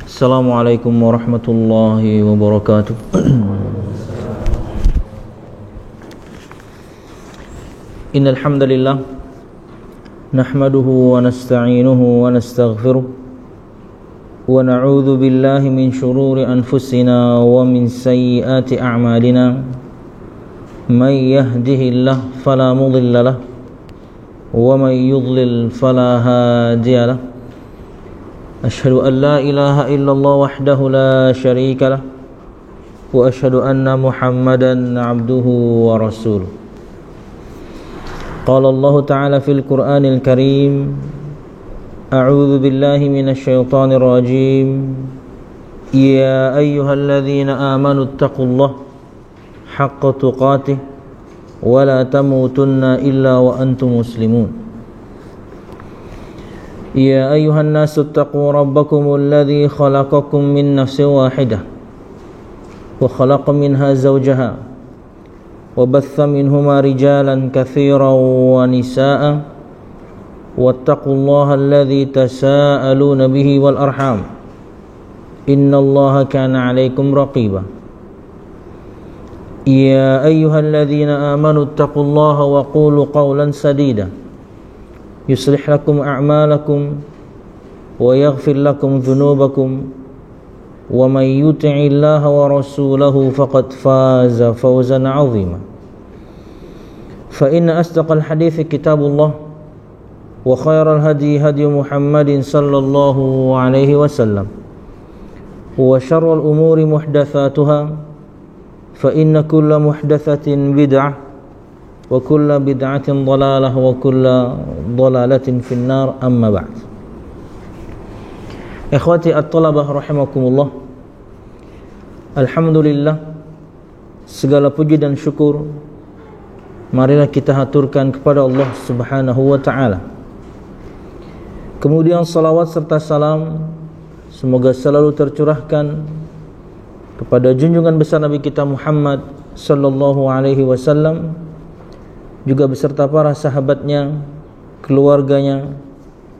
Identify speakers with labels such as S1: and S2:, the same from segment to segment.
S1: Assalamualaikum warahmatullahi wabarakatuh. Innal hamdalillah nahmaduhu wa nasta'inuhu wa nastaghfiruh wa na'udzu billahi min shururi anfusina wa min sayyiati a'malina. May yahdihillahu fala mudilla lahu wa may yudlil fala hadiya lahu. Asyhadu an la ilaha illallah wahdahu la syarika lah wa asyhadu anna Muhammadan abduhu wa rasuluh. Qala Allah ta'ala fil Qur'anil Karim, a'udzu billahi minasy syaithanir rajim. Ya ayyuhalladzina amanu taqullaha haqqa tuqatih wa la tamutunna illa wa antum muslimun. يا أيها الناس اتقوا ربكم الذي خلقكم من نفس واحدة وخلق منها زوجها وبث منهما رجالا كثيرا ونساء واتقوا الله الذي تساءلون به والأرحام إن الله كان عليكم رقيبا يا أيها الذين آمنوا اتقوا الله وقولوا قولا سديدا يصلح لكم أعمالكم ويغفر لكم ذنوبكم ومن يطع الله ورسوله فقد فاز فوزا عظيما فإن أصدق الحديث كتاب الله وخير الهدي هدي محمد صلى الله عليه وسلم وشر الأمور محدثاتها فإن كل محدثة بدعة wa kullu bid'atin dhalalah wa kullu dhalalatin finnar, amma ba'd. Ikhwati at-talabah rahimakumullah, alhamdulillah, segala puji dan syukur marilah kita haturkan kepada Allah subhanahu wa ta'ala. Kemudian salawat serta salam semoga selalu tercurahkan kepada junjungan besar Nabi kita Muhammad sallallahu alaihi wasallam, juga beserta para sahabatnya, keluarganya,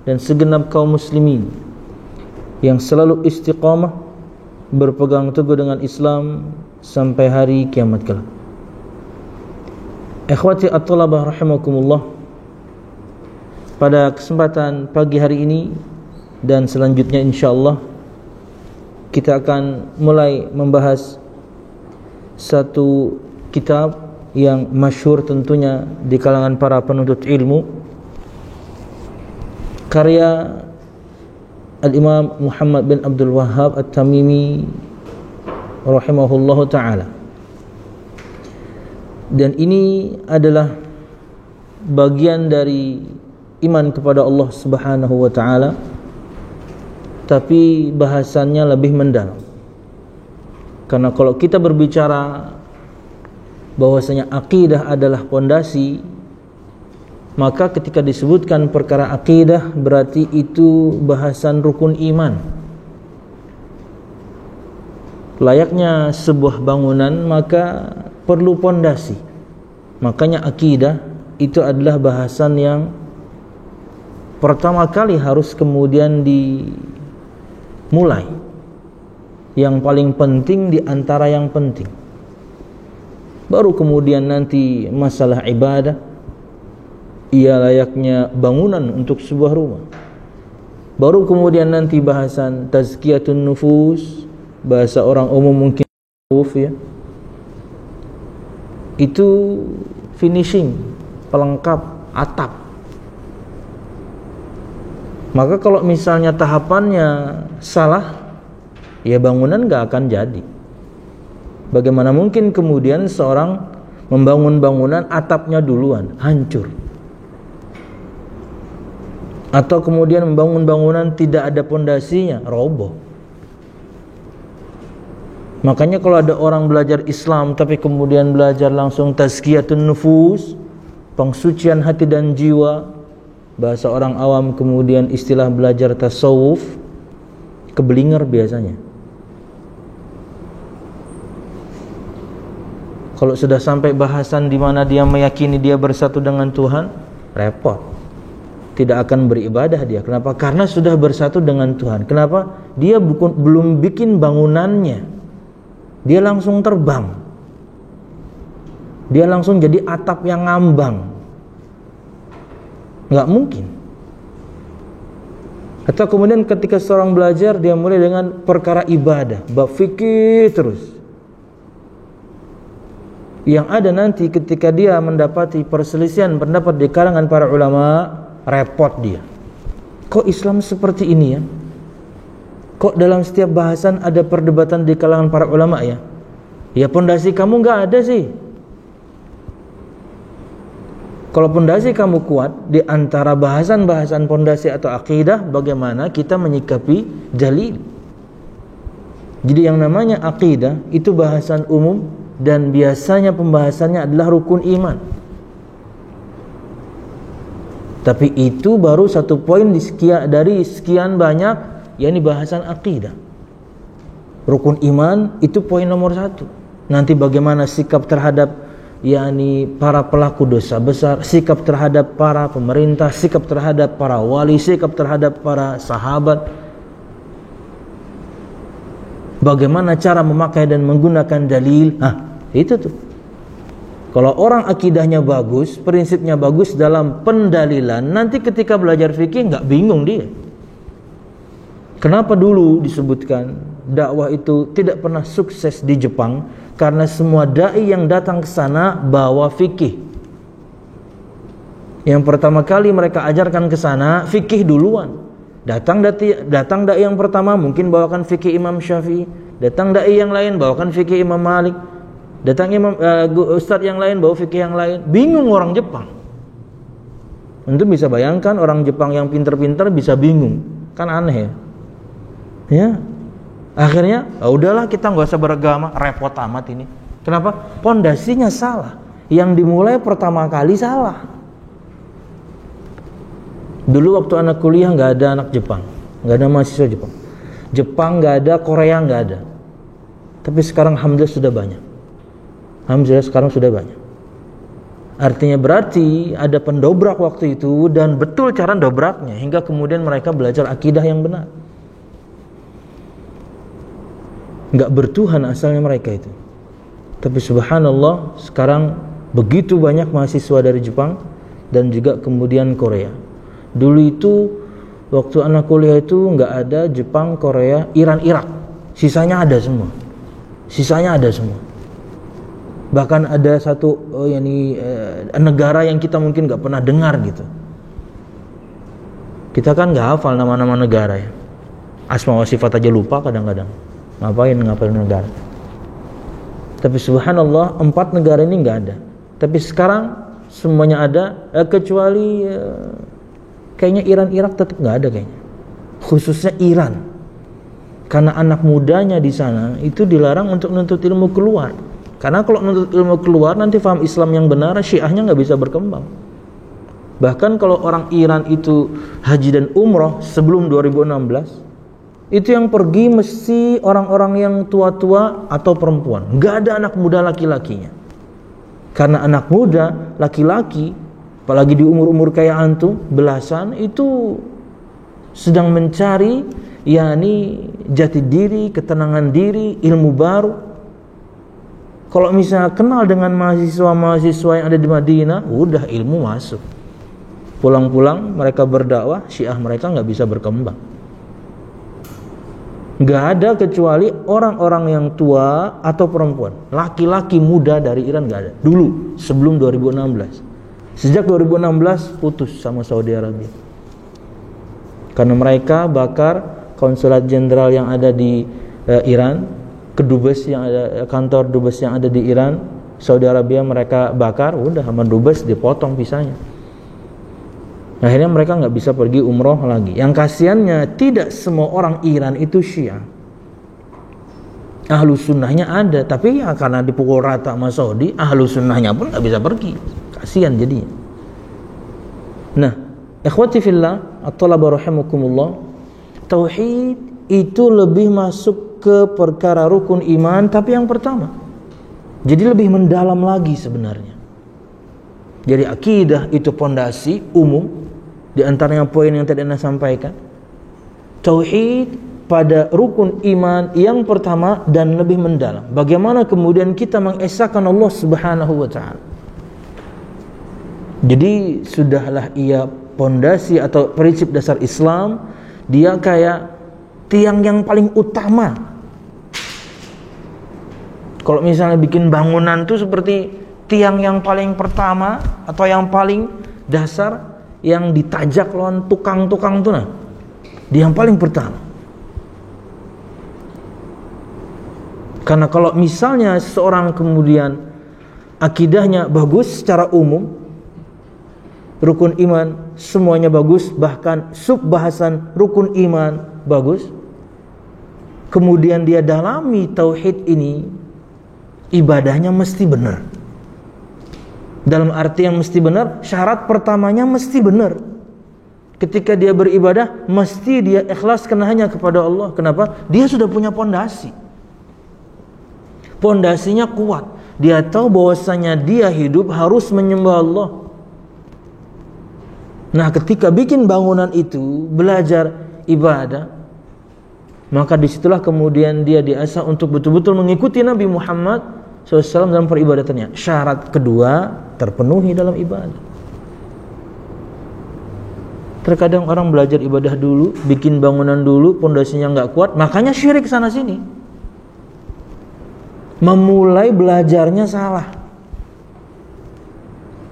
S1: dan segenap kaum muslimin yang selalu istiqamah berpegang teguh dengan Islam sampai hari kiamat kelak. Ikhwati at-talabah rahimakumullah, pada kesempatan pagi hari ini dan selanjutnya insyaallah kita akan mulai membahas satu kitab yang masyhur tentunya di kalangan para penuntut ilmu, karya Al-Imam Muhammad bin Abdul Wahhab At-Tamimi rahimahullahu ta'ala. Dan ini adalah bagian dari iman kepada Allah subhanahu wa ta'ala, tapi bahasannya lebih mendalam. Karena kalau kita berbicara bahwasanya akidah adalah pondasi, maka ketika disebutkan perkara akidah berarti itu bahasan rukun iman. Layaknya sebuah bangunan maka perlu pondasi. Makanya akidah itu adalah bahasan yang pertama kali harus kemudian dimulai, yang paling penting di antara yang penting. Baru kemudian nanti masalah ibadah, ia layaknya bangunan untuk sebuah rumah. Baru kemudian nanti bahasan tazkiyatun nufus, bahasa orang umum mungkin ya. Itu finishing, pelengkap, atap. Maka kalau misalnya tahapannya salah, ya bangunan gak akan jadi. Bagaimana mungkin kemudian seorang membangun bangunan atapnya duluan hancur, atau kemudian membangun bangunan tidak ada pondasinya, roboh. Makanya kalau ada orang belajar Islam tapi kemudian belajar langsung tazkiyatun nufus, pengsucian hati dan jiwa, bahasa orang awam kemudian istilah belajar tasawuf, keblinger biasanya. Kalau sudah sampai bahasan di mana dia meyakini dia bersatu dengan Tuhan, repot. tidak akan beribadah dia. Kenapa? Karena sudah bersatu dengan Tuhan. Kenapa? Dia belum bikin bangunannya, dia langsung terbang, dia langsung jadi atap yang ngambang. Nggak mungkin. Atau kemudian ketika seorang belajar, dia mulai dengan perkara ibadah, bab fikih terus. Yang ada nanti ketika dia mendapati perselisihan pendapat di kalangan para ulama, repot dia. Kok Islam seperti ini ya? Kok dalam setiap bahasan ada perdebatan di kalangan para ulama ya? Ya pondasi kamu nggak ada sih. Kalau pondasi kamu kuat di antara bahasan-bahasan pondasi atau akidah, bagaimana kita menyikapi dalil? Jadi yang namanya akidah itu bahasan umum dan biasanya pembahasannya adalah rukun iman. Tapi itu baru satu poin dari sekian banyak, yakni bahasan akidah. Rukun iman itu poin nomor 1. Nanti bagaimana sikap terhadap yakni para pelaku dosa besar, sikap terhadap para pemerintah, sikap terhadap para wali, sikap terhadap para sahabat. Bagaimana cara memakai dan menggunakan dalil. Itu tuh. Kalau orang akidahnya bagus, prinsipnya bagus dalam pendalilan, nanti ketika belajar fikih nggak bingung dia. Kenapa dulu disebutkan dakwah itu tidak pernah sukses di Jepang? Karena semua dai yang datang ke sana bawa fikih. Yang pertama kali mereka ajarkan ke sana fikih duluan. Datang dai yang pertama mungkin bawakan fikih Imam Syafi'i, datang dai yang lain bawakan fikih Imam Malik, datang ustadz yang lain bawa fikih yang lain. Bingung orang Jepang. Untuk bisa bayangkan orang Jepang yang pinter-pinter bisa bingung, kan aneh ya. Ya, akhirnya udahlah kita nggak usah beragama, repot amat ini. Kenapa? Pondasinya salah. Yang dimulai pertama kali salah. Dulu waktu anak kuliah nggak ada anak Jepang, nggak ada mahasiswa Jepang. Jepang nggak ada, Korea nggak ada. Tapi sekarang alhamdulillah sudah banyak. Alhamdulillah sekarang sudah banyak. Artinya berarti ada pendobrak waktu itu dan betul cara dobraknya hingga kemudian mereka belajar akidah yang benar. Nggak bertuhan asalnya mereka itu. Tapi subhanallah sekarang begitu banyak mahasiswa dari Jepang dan juga kemudian Korea. Dulu itu waktu anak kuliah itu nggak ada Jepang, Korea, Iran, Irak. Sisanya ada semua. Bahkan ada satu negara yang kita mungkin nggak pernah dengar gitu. Kita kan nggak hafal nama-nama negara ya. Asma wa sifat aja lupa kadang-kadang. Ngapain negara. Tapi subhanallah 4 negara ini nggak ada. Tapi sekarang semuanya ada, kecuali kayaknya Iran, Irak tetap nggak ada kayaknya. Khususnya Iran, karena anak mudanya di sana itu dilarang untuk menuntut ilmu keluar. Karena kalau menuntut ilmu keluar nanti faham Islam yang benar, Syiahnya nggak bisa berkembang. Bahkan kalau orang Iran itu haji dan umroh sebelum 2016, itu yang pergi mesti orang-orang yang tua-tua atau perempuan. Nggak ada anak muda laki-lakinya. Karena anak muda laki-laki, apalagi di umur-umur kayak antum belasan, itu sedang mencari yakni jati diri, ketenangan diri, ilmu baru. Kalau misalnya kenal dengan mahasiswa-mahasiswa yang ada di Madinah, udah ilmu masuk. Pulang-pulang mereka berdakwah, Syiah mereka nggak bisa berkembang. Nggak ada kecuali orang-orang yang tua atau perempuan. Laki-laki muda dari Iran nggak ada. Dulu sebelum 2016. Sejak 2016 putus sama Saudi Arabia. Karena mereka bakar konsulat jenderal yang ada di Iran, kedubes yang ada, kantor dubes yang ada di Iran, Saudi Arabia mereka bakar, udah sama dubes dipotong pisahnya. Akhirnya mereka nggak bisa pergi umroh lagi. Yang kasiannya tidak semua orang Iran itu Syiah. Ahlu sunnahnya ada, tapi ya karena dipukul rata sama Saudi, ahlu sunnahnya pun nggak bisa pergi. Kasian jadinya. Nah, ikhwati fillah, at-talaba rahimakumullah, tauhid itu lebih masuk ke perkara rukun iman, tapi yang pertama. Jadi lebih mendalam lagi sebenarnya. Jadi akidah itu pondasi umum, Di antaranya poin yang tadi Anda sampaikan, tauhid pada rukun iman yang pertama dan lebih mendalam. Bagaimana kemudian kita mengesahkan Allah Subhanahu wa taala. Jadi sudahlah ia pondasi atau prinsip dasar Islam, dia kayak tiang yang paling utama. Kalau misalnya bikin bangunan tuh seperti tiang yang paling pertama atau yang paling dasar yang ditajak lawan tukang-tukang tuh, nah, dia yang paling pertama. Karena kalau misalnya seseorang kemudian akidahnya bagus secara umum, rukun iman semuanya bagus, bahkan subbahasan rukun iman bagus, kemudian dia dalami tauhid ini, ibadahnya mesti benar. Dalam arti yang mesti benar, syarat pertamanya mesti benar. Ketika dia beribadah, mesti dia ikhlaskan hanya kepada Allah. Kenapa? Dia sudah punya pondasi. Pondasinya kuat. Dia tahu bahwasanya dia hidup harus menyembah Allah. Nah, ketika bikin bangunan itu, belajar ibadah, maka disitulah kemudian dia diasah untuk betul-betul mengikuti Nabi Muhammad SAW dalam peribadatannya. Syarat kedua terpenuhi dalam ibadah. Terkadang orang belajar ibadah dulu, bikin bangunan dulu, pondasinya nggak kuat, makanya syirik sana sini. Memulai belajarnya salah.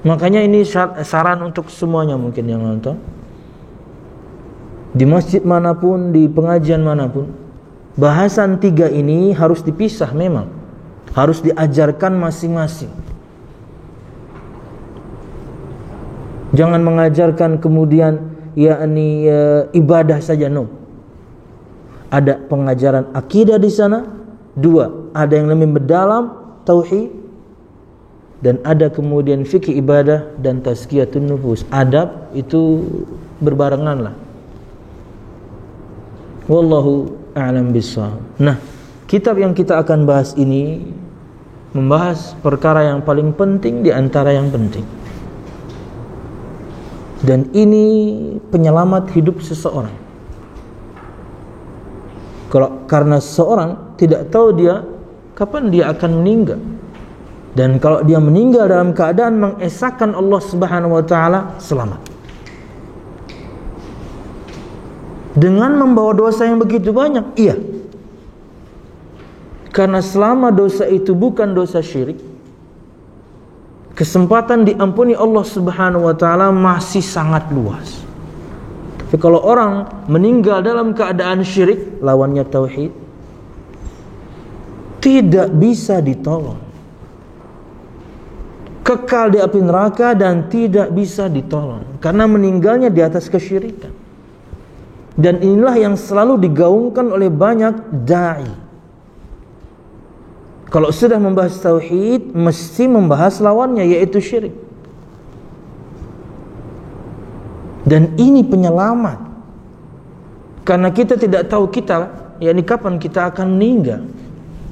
S1: Makanya ini saran untuk semuanya mungkin yang nonton. Di masjid manapun, di pengajian manapun, bahasan 3 ini harus dipisah memang. Harus diajarkan masing-masing. Jangan mengajarkan kemudian ibadah saja, no. Ada pengajaran akidah di sana. 2, ada yang lebih mendalam tauhid, dan ada kemudian fikih ibadah dan tazkiyatun nufus. Adab itu berbarengan lah. Wallahu a'lam bishawab. Nah, kitab yang kita akan bahas ini membahas perkara yang paling penting di antara yang penting. Dan ini penyelamat hidup seseorang. Karena seseorang tidak tahu dia kapan dia akan meninggal. Dan kalau dia meninggal dalam keadaan mengesahkan Allah Subhanahu wa taala, selamat. Dengan membawa dosa yang begitu banyak, iya. Karena selama dosa itu bukan dosa syirik, kesempatan diampuni Allah Subhanahu wa taala masih sangat luas. Tapi kalau orang meninggal dalam keadaan syirik, lawannya tauhid, tidak bisa ditolong. Kekal di api neraka dan tidak bisa ditolong karena meninggalnya di atas kesyirikan. Dan inilah yang selalu digaungkan oleh banyak dai. Kalau sudah membahas tauhid, mesti membahas lawannya, yaitu syirik. Dan ini penyelamat. Karena kita tidak tahu kapan kita akan meninggal.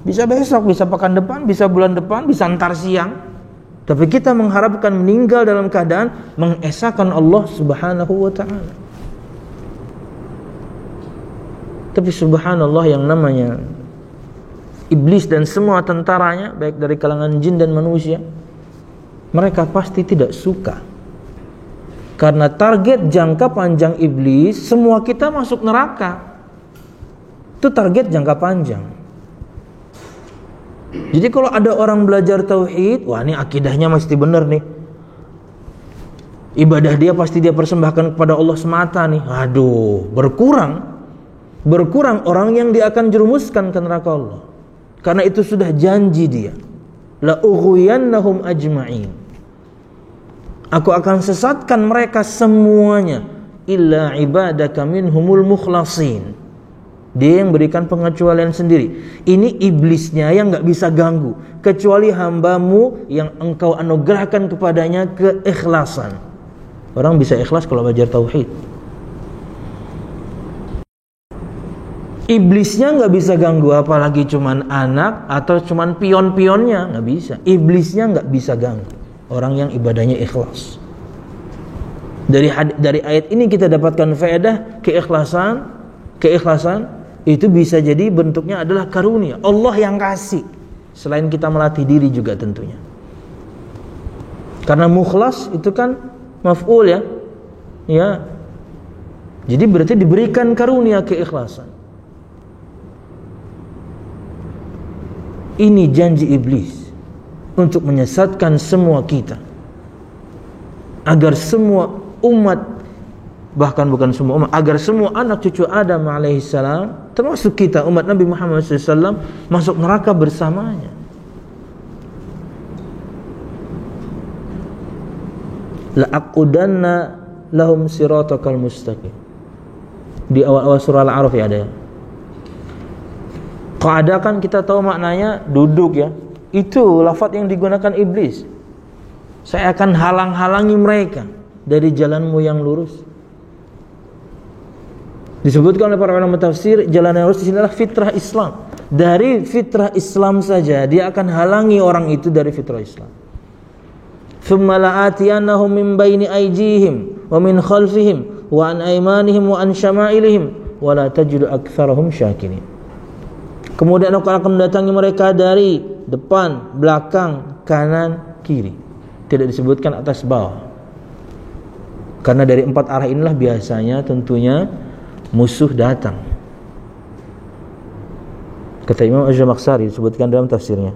S1: Bisa besok, bisa pekan depan, bisa bulan depan, bisa antar siang. Tapi kita mengharapkan meninggal dalam keadaan mengesahkan Allah Subhanahu wa ta'ala. Tapi subhanallah, yang namanya iblis dan semua tentaranya, baik dari kalangan jin dan manusia, mereka pasti tidak suka. Karena target jangka panjang iblis, semua kita masuk neraka. Itu target jangka panjang. Jadi kalau ada orang belajar tauhid, wah ini akidahnya mesti benar nih. Ibadah dia pasti dia persembahkan kepada Allah semata nih. Aduh, berkurang orang yang dia akan jerumuskan ke neraka Allah. Karena itu sudah janji dia. La ughwiyannahum ajma'in. Aku akan sesatkan mereka semuanya illa ibadaka minhumul mukhlasin. Dia yang berikan pengecualian sendiri. Ini iblisnya yang gak bisa ganggu, kecuali hambamu yang engkau anugerahkan kepadanya keikhlasan. Orang bisa ikhlas kalau belajar tauhid. Iblisnya gak bisa ganggu, apalagi cuman anak atau cuman pion-pionnya, gak bisa. Iblisnya gak bisa ganggu orang yang ibadahnya ikhlas. Dari ayat ini kita dapatkan faedah keikhlasan itu bisa jadi bentuknya adalah karunia. Allah yang kasih. Selain kita melatih diri juga tentunya. Karena mukhlas itu kan maf'ul ya. Ya. Jadi berarti diberikan karunia keikhlasan. Ini janji iblis untuk menyesatkan semua kita. Agar semua umat, bahkan bukan semua umat, agar semua anak cucu Adam alaihissalam, termasuk kita umat Nabi Muhammad SAW, masuk neraka bersamanya. La'aqudanna lahum siratakal mustaqim. Di awal-awal surah Al-A'raf ya ada ya. Qa'ada kan kita tahu maknanya duduk ya. Itu lafaz yang digunakan iblis. Saya akan halang-halangi mereka dari jalanmu yang lurus. Disebutkan oleh para ulama tafsir, jalan yang lurus di sini adalah fitrah Islam. Dari fitrah Islam saja dia akan halangi orang itu dari fitrah Islam. Thumma la'atiyannahum min baini aydihim wa min khalfihim wa an aymanihim wa an syama'ilihim wa la tajidu aktsarahum syakirin. Kemudian aku akan mendatangi mereka dari depan, belakang, kanan, kiri. Tidak disebutkan atas bawah. Karena dari 4 arah inilah biasanya tentunya musuh datang. Kata Imam Az-Zamakhsyari disebutkan dalam tafsirnya.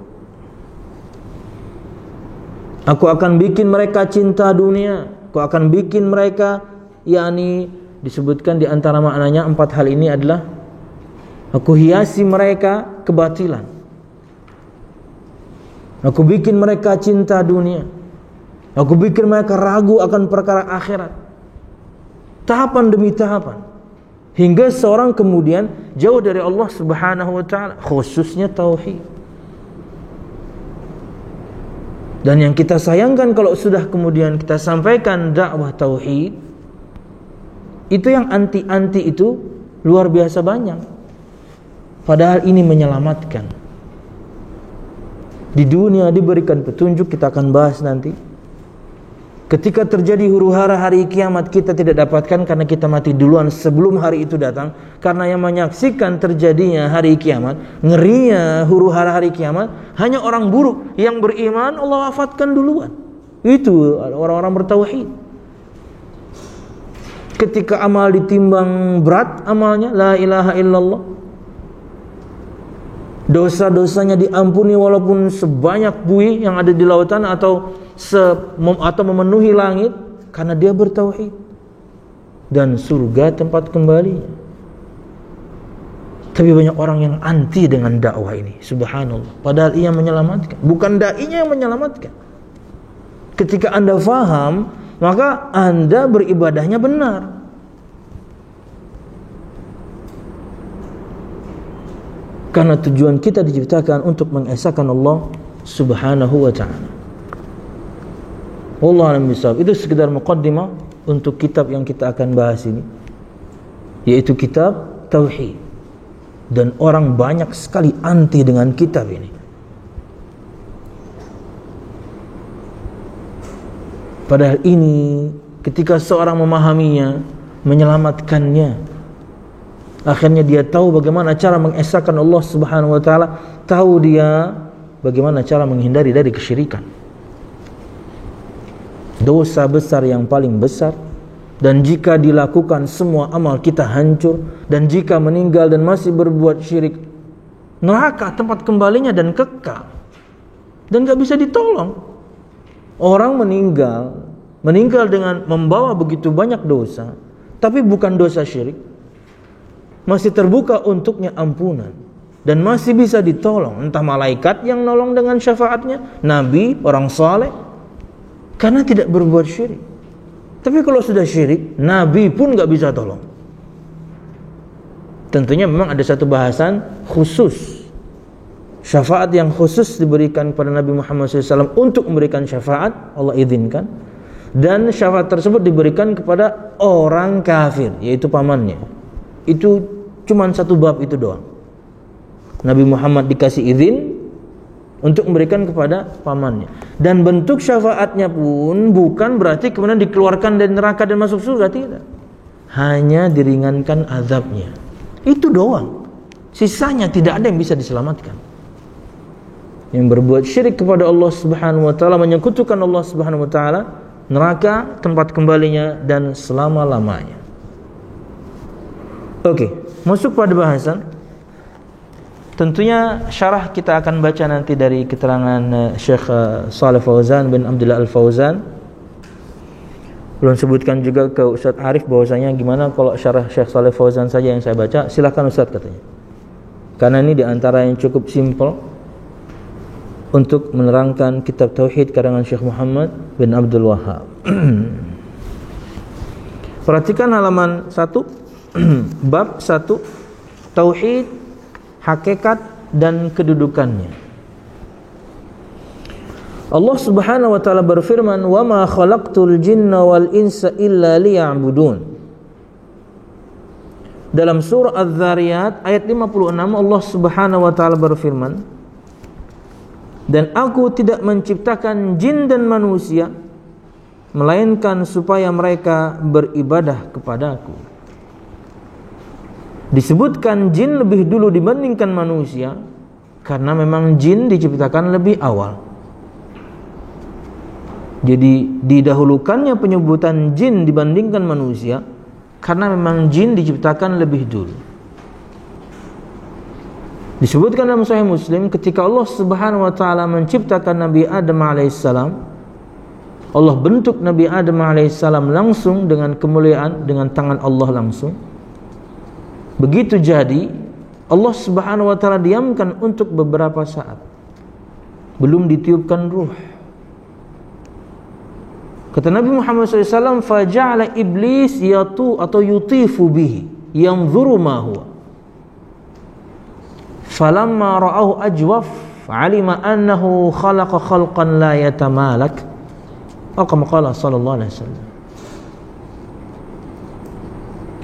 S1: Aku akan bikin mereka cinta dunia. Aku akan bikin mereka, yakni disebutkan di antara maknanya 4 hal ini adalah aku hiasi mereka kebatilan. Aku bikin mereka cinta dunia. Aku bikin mereka ragu akan perkara akhirat. Tahapan demi tahapan. Hingga seorang kemudian jauh dari Allah Subhanahu wa taala, khususnya tauhid. Dan yang kita sayangkan kalau sudah kemudian kita sampaikan dakwah tauhid, itu yang anti-anti itu luar biasa banyak. Padahal ini menyelamatkan. Di dunia diberikan petunjuk, kita akan bahas nanti. Ketika terjadi huru-hara hari kiamat, kita tidak dapatkan karena kita mati duluan sebelum hari itu datang. Karena yang menyaksikan terjadinya hari kiamat, ngerinya huru-hara hari kiamat, hanya orang buruk yang beriman Allah wafatkan duluan. Itu orang-orang bertauhid. Ketika amal ditimbang berat amalnya, la ilaha illallah, dosa-dosanya diampuni walaupun sebanyak buih yang ada di lautan atau memenuhi langit, karena dia bertauhid. Dan surga tempat kembalinya. Tapi banyak orang yang anti dengan dakwah ini, subhanallah. Padahal ia menyelamatkan, bukan dai-nya yang menyelamatkan. Ketika Anda faham, maka Anda beribadahnya benar. Karena tujuan kita diciptakan untuk mengesahkan Allah Subhanahu wa ta'ala. Wallahu a'lam bishawab. Itu sekedar muqaddimah untuk kitab yang kita akan bahas ini, yaitu kitab Tauhid. Dan orang banyak sekali anti dengan kitab ini. Padahal ini ketika seorang memahaminya, menyelamatkannya, akhirnya dia tahu bagaimana cara mengesahkan Allah Subhanahu wa ta'ala, tahu dia bagaimana cara menghindari dari kesyirikan, dosa besar yang paling besar. Dan jika dilakukan semua amal kita hancur. Dan jika meninggal dan masih berbuat syirik, neraka tempat kembalinya dan kekal, dan gak bisa ditolong. Orang meninggal dengan membawa begitu banyak dosa, tapi bukan dosa syirik, masih terbuka untuknya ampunan dan masih bisa ditolong. Entah malaikat yang nolong dengan syafaatnya, nabi, orang saleh, karena tidak berbuat syirik. Tapi kalau sudah syirik, nabi pun gak bisa tolong. Tentunya memang ada satu bahasan khusus, syafaat yang khusus diberikan kepada Nabi Muhammad SAW untuk memberikan syafaat, Allah izinkan. Dan syafaat tersebut diberikan kepada orang kafir, yaitu pamannya. Itu cuma satu bab itu doang. Nabi Muhammad dikasih izin untuk memberikan kepada pamannya. Dan bentuk syafaatnya pun bukan berarti kemudian dikeluarkan dari neraka dan masuk surga, tidak. Hanya diringankan azabnya. Itu doang. Sisanya tidak ada yang bisa diselamatkan. Yang berbuat syirik kepada Allah Subhanahu wa taala, menyekutukan Allah Subhanahu wa taala, neraka tempat kembalinya dan selama-lamanya. Oke, masuk pada bahasan. Tentunya syarah kita akan baca nanti dari keterangan Syekh Shalih Fauzan bin Abdullah Al-Fauzan. Belum sebutkan juga ke Ustaz Arif bahwasanya gimana kalau syarah Syekh Shalih Fauzan saja yang saya baca. Silakan Ustaz katanya. Karena ini diantara yang cukup simple untuk menerangkan kitab Tauhid karangan Syekh Muhammad bin Abdul Wahhab. Perhatikan halaman 1, bab 1, Tauhid, hakikat dan kedudukannya. Allah Subhanahu wa taala berfirman, "Wa ma khalaqtul jinna wal insa illa liya'budun." Dalam surah Az-Zariyat ayat 56 Allah Subhanahu wa taala berfirman, "Dan aku tidak menciptakan jin dan manusia melainkan supaya mereka beribadah kepadaku." Disebutkan jin lebih dulu dibandingkan manusia karena memang jin diciptakan lebih awal. Jadi didahulukannya penyebutan jin dibandingkan manusia karena memang jin diciptakan lebih dulu. Disebutkan dalam Sahih Muslim ketika Allah Subhanahu wa taala menciptakan Nabi Adam alaihissalam, Allah bentuk Nabi Adam alaihissalam langsung dengan kemuliaan, dengan tangan Allah langsung. Begitu jadi, Allah Subhanahu wa taala diamkan untuk beberapa saat. Belum ditiupkan ruh. Kata Nabi Muhammad SAW, "Faja'ala iblis yatu atau yutifu bihi, yanzuru ma huwa. Falamma ra'ahu ajwaf, 'alima annahu khalaqa khalqan la yatamalak." Kama qala sallallahu alaihi wasallam.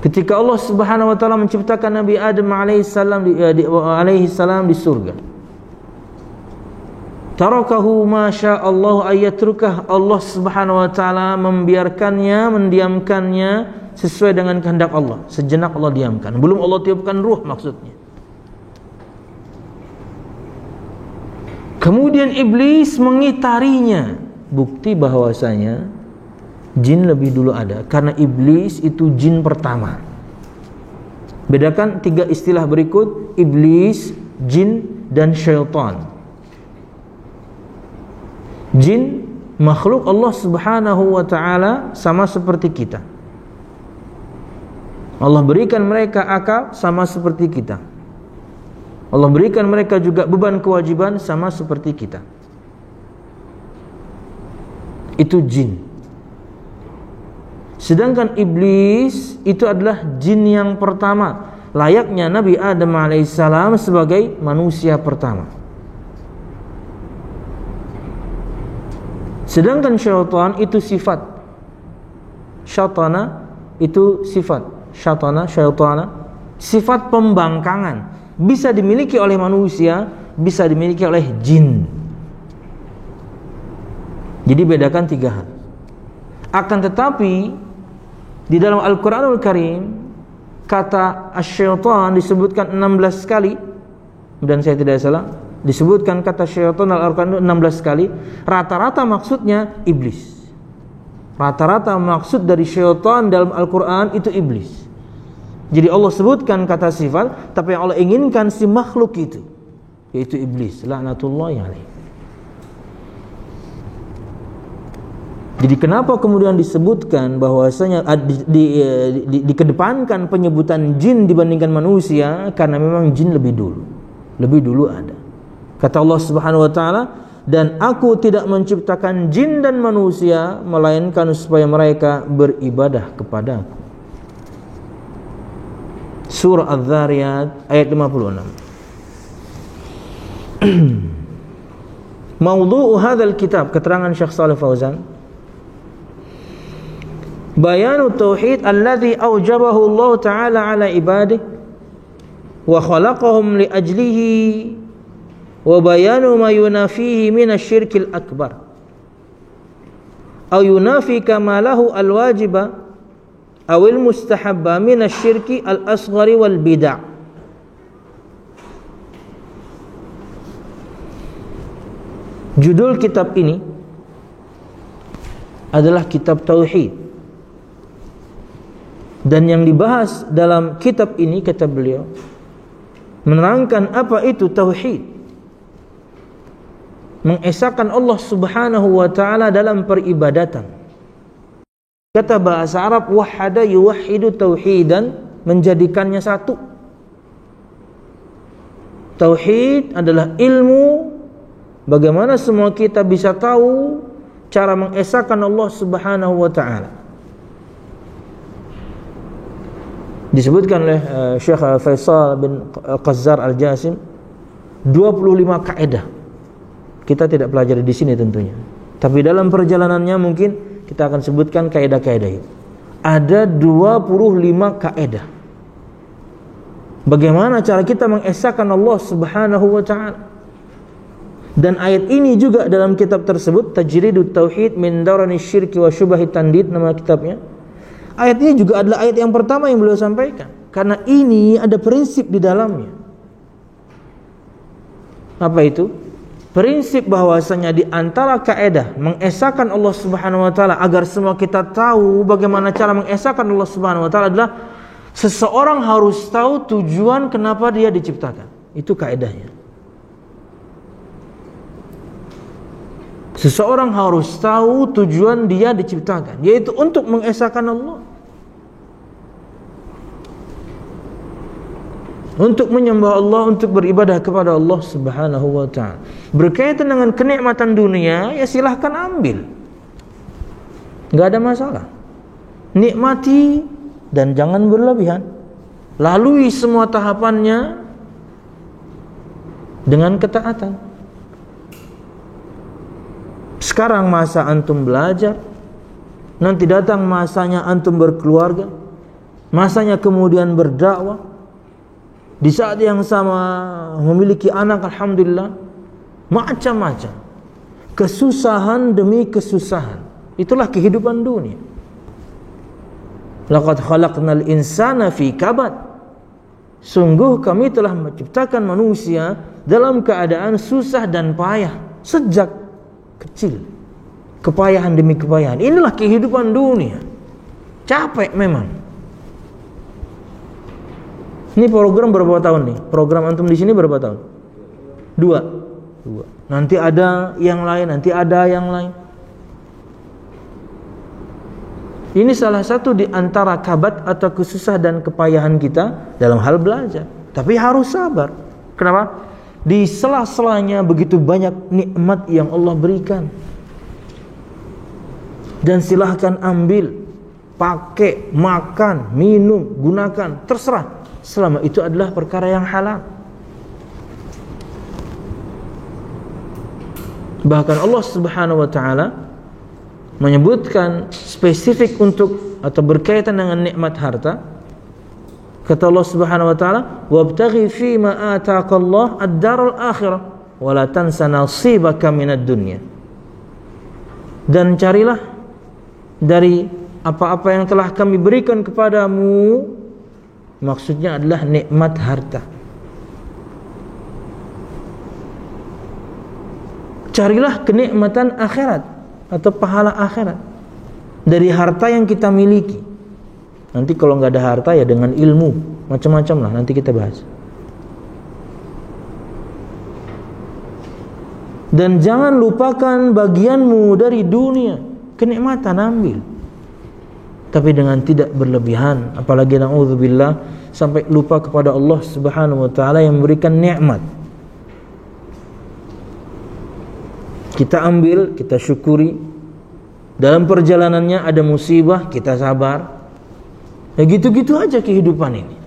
S1: Ketika Allah Subhanahu wa taala menciptakan Nabi Adam alaihissalam di surga, tarakahu ma sya'allahu ayatrukah, Allah Subhanahu wa taala membiarkannya, mendiamkannya sesuai dengan kehendak Allah. Sejenak Allah diamkan, belum Allah tiupkan ruh maksudnya. Kemudian iblis mengitarinya, bukti bahwasanya jin lebih dulu ada, karena iblis itu jin pertama. Bedakan 3 istilah berikut: iblis, jin, dan syaitan. Jin makhluk Allah Subhanahu wa taala sama seperti kita. Allah berikan mereka akal sama seperti kita. Allah berikan mereka juga beban kewajiban sama seperti kita. Itu jin. Sedangkan iblis itu adalah jin yang pertama, layaknya Nabi Adam alaihissalam sebagai manusia pertama. Sedangkan syaitan itu sifat. Syaitana itu sifat. Syaitana sifat pembangkangan. Bisa dimiliki oleh manusia, bisa dimiliki oleh jin. Jadi bedakan 3 hal. Akan tetapi di dalam Al-Quranul Karim kata asyaitan disebutkan 16 kali, dan saya tidak salah, disebutkan kata syaitan dalam Al-Quran 16 kali. Rata-rata maksudnya iblis. Rata-rata maksud dari syaitan dalam Al-Quran itu iblis. Jadi Allah sebutkan kata sifat, tapi yang Allah inginkan si makhluk itu, yaitu iblis, laknatullahi alaihi. Jadi kenapa kemudian disebutkan bahwasanya dikedepankan penyebutan jin dibandingkan manusia? Karena memang jin lebih dulu ada. Kata Allah Subhanahu wa taala, "Dan aku tidak menciptakan jin dan manusia melainkan supaya mereka beribadah kepadaku." Surah Az-Zariyat ayat 56. Maudhu'u hadzal kitab, keterangan Syekh Shalih Fauzan, bayanu tauhid alladhi aujabahu Allah Ta'ala ala ibadihi wa khalaqahum li ajlihi wa bayanu ma yunafihi minasyirkil akbar aw yunafi kamalahu al-wajiba awil mustahabba minasyirki al-asghari wal bid'ah. Judul kitab ini adalah kitab tauhid, dan yang dibahas dalam kitab ini, kata beliau, menerangkan apa itu tauhid, mengesahkan Allah Subhanahu wa taala dalam peribadatan. Kata bahasa Arab wahada yuwahhidu tauhidan, menjadikannya satu. Tauhid adalah ilmu bagaimana semua kita bisa tahu cara mengesahkan Allah Subhanahu wa taala. Disebutkan oleh Syekh Faisal bin Qazzar Al-Jasim 25 kaidah. Kita tidak pelajari di sini tentunya, tapi dalam perjalanannya mungkin kita akan sebutkan kaidah-kaidah itu. Ada 25 kaidah bagaimana cara kita mengesahkan Allah Subhanahu wa taala. Dan ayat ini juga dalam kitab tersebut, Tajridut Tauhid min Darani Syirki wa Syubahit Tandid, nama kitabnya. Ayat ini juga adalah ayat yang pertama yang beliau sampaikan, karena ini ada prinsip di dalamnya. Apa itu? Prinsip bahwasanya di antara kaidah mengesahkan Allah Subhanahu wa taala agar semua kita tahu bagaimana cara mengesahkan Allah Subhanahu wa taala adalah seseorang harus tahu tujuan kenapa dia diciptakan. Itu kaidahnya. Seseorang harus tahu tujuan dia diciptakan, yaitu untuk mengesahkan Allah, untuk menyembah Allah, untuk beribadah kepada Allah Subhanahu wa taala. Berkaitan dengan kenikmatan dunia, ya silahkan ambil, enggak ada masalah. Nikmati dan jangan berlebihan. Lalui semua tahapannya dengan ketaatan. Sekarang masa antum belajar, nanti datang masanya antum berkeluarga, masanya kemudian berdakwah. Di saat yang sama memiliki anak, alhamdulillah, macam-macam kesusahan demi kesusahan. Itulah kehidupan dunia. Laqad khalaqnal insana fi kabad. Sungguh kami telah menciptakan manusia dalam keadaan susah dan payah sejak kecil. Kepayahan demi kepayahan. Inilah kehidupan dunia. Capek memang. Ini program berapa tahun nih? Program antum di sini berapa tahun? 2. Nanti ada yang lain, nanti ada yang lain. Ini salah satu di antara kabat atau kesusah dan kepayahan kita dalam hal belajar. Tapi harus sabar. Kenapa? Di sela-selanya begitu banyak nikmat yang Allah berikan. Dan silahkan ambil, pakai, makan, minum, gunakan, terserah. Selama itu adalah perkara yang halal. Bahkan Allah Subhanahu wa taala menyebutkan spesifik untuk atau berkaitan dengan nikmat harta. Kata Allah Subhanahu wa taala, "Wabtaghi fi ma ataakallahu ad-daral akhirah wa la tansa nasibaka minad dunya." Dan carilah dari apa-apa yang telah kami berikan kepadamu, maksudnya adalah nikmat harta. Carilah kenikmatan akhirat atau pahala akhirat dari harta yang kita miliki. Nanti kalau nggak ada harta ya dengan ilmu, macam-macam lah, nanti kita bahas. Dan jangan lupakan bagianmu dari dunia, kenikmatan ambil. Tapi dengan tidak berlebihan, apalagi na'udzubillah sampai lupa kepada Allah Subhanahu wa taala yang memberikan nikmat. Kita ambil, kita syukuri. Dalam perjalanannya ada musibah, kita sabar. Ya gitu-gitu aja kehidupan ini.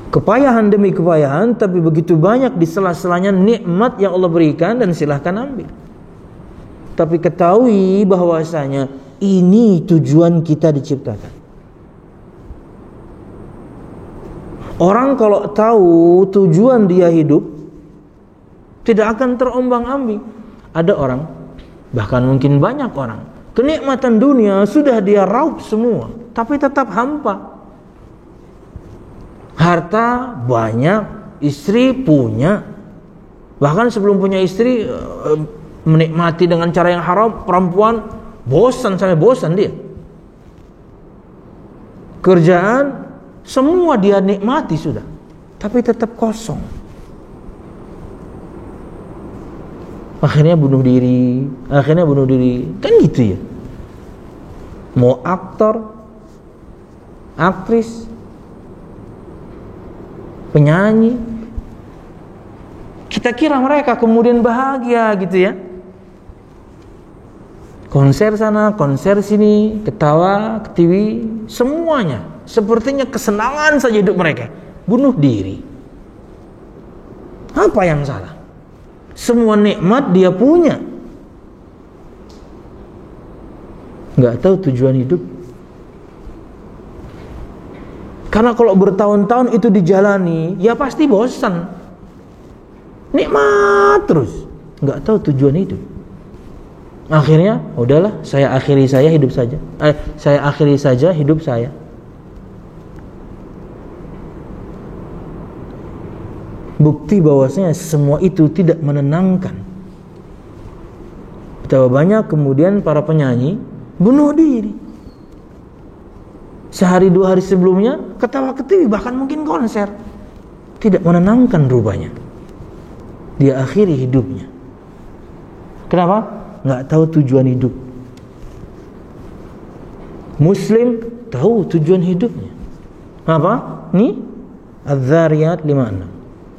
S1: Kepayahan demi kepayahan, tapi begitu banyak di sela-selanya nikmat yang Allah berikan, dan silahkan ambil. Tapi ketahui bahwasanya ini tujuan kita diciptakan. Orang kalau tahu tujuan dia hidup, tidak akan terombang-ambing. Ada orang, bahkan mungkin banyak orang, kenikmatan dunia sudah dia raup semua, tapi tetap hampa. Harta banyak, istri punya, bahkan sebelum punya istri menikmati dengan cara yang haram, perempuan bosan sampai bosan dia. Kerjaan semua dia nikmati sudah, tapi tetap kosong. Akhirnya bunuh diri, kan gitu ya. Mau aktor, aktris, penyanyi, kita kira mereka kemudian bahagia gitu ya. Konser sana, konser sini, ketawa, ketiwi, semuanya sepertinya kesenangan saja hidup mereka. Bunuh diri. Apa yang salah? Semua nikmat dia punya. Nggak tahu tujuan hidup. Karena kalau bertahun-tahun itu dijalani, ya pasti bosan. Nikmat terus, nggak tahu tujuan hidup. Akhirnya, udahlah, saya akhiri saja hidup saya. Bukti bahwasanya semua itu tidak menenangkan. Betapa banyak kemudian para penyanyi bunuh diri. Sehari dua hari sebelumnya ketawa ketiwi, bahkan mungkin konser. Tidak menenangkan rupanya. Dia akhiri hidupnya. Kenapa? Nggak tahu tujuan hidup. Muslim tahu tujuan hidupnya. Apa? Nih Az-Zariyat 5:6.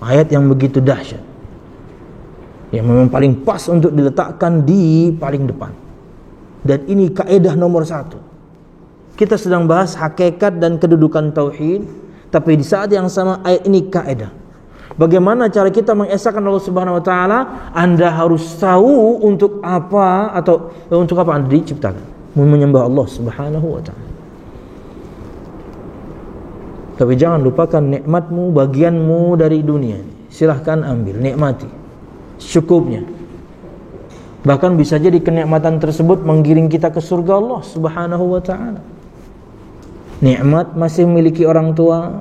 S1: Ayat yang begitu dahsyat, yang memang paling pas untuk diletakkan di paling depan. Dan ini kaidah nomor 1. Kita sedang bahas hakikat dan kedudukan tauhid, tapi di saat yang sama ayat ini kaidah. Bagaimana cara kita mengesahkan Allah Subhanahu wa taala? Anda harus tahu untuk apa Anda diciptakan. Menyembah Allah Subhanahu wa taala. Tapi jangan lupakan nikmatmu, bagianmu dari dunia. Silahkan ambil, nikmati secukupnya. Bahkan bisa jadi kenikmatan tersebut menggiring kita ke surga Allah Subhanahu wa taala. Nikmat masih memiliki orang tua,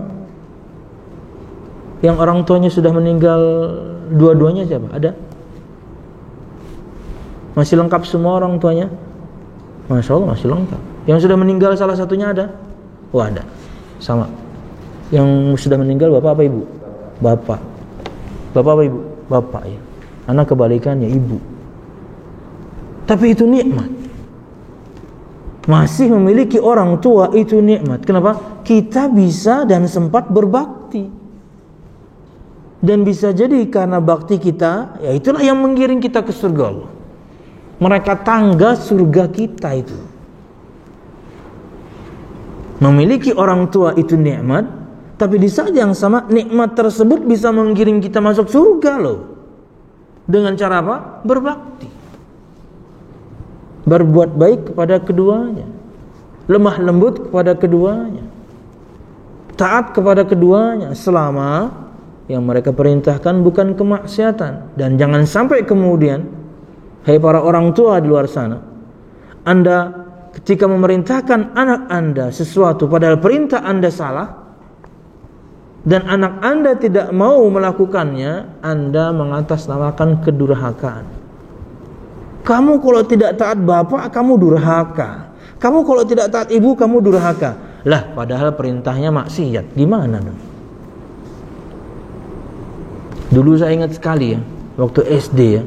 S1: yang orang tuanya sudah meninggal dua-duanya siapa? Ada? Masih lengkap semua orang tuanya? Masya Allah masih lengkap. Yang sudah meninggal salah satunya ada? Oh ada, sama. Yang sudah meninggal bapak apa ibu? Bapak. Bapak apa ibu? Bapak ya. Anak kebalikannya ibu. Tapi itu nikmat. Masih memiliki orang tua itu nikmat. Kenapa? Kita bisa dan sempat berbakti. Dan bisa jadi karena bakti kita, ya itulah yang menggiring kita ke surga Allah. Mereka tangga surga kita itu. Memiliki orang tua itu nikmat, tapi di saat yang sama nikmat tersebut bisa menggiring kita masuk surga loh. Dengan cara apa? Berbakti. Berbuat baik kepada keduanya. Lemah lembut kepada keduanya. Taat kepada keduanya selama yang mereka perintahkan bukan kemaksiatan. Dan jangan sampai kemudian, hai para orang tua di luar sana, Anda ketika memerintahkan anak Anda sesuatu padahal perintah Anda salah, dan anak Anda tidak mau melakukannya, Anda mengatasnamakan kedurhakaan. Kamu kalau tidak taat bapak, kamu durhaka. Kamu kalau tidak taat ibu, kamu durhaka. Lah, padahal perintahnya maksiat. Gimana dong? Dulu saya ingat sekali ya, waktu SD ya.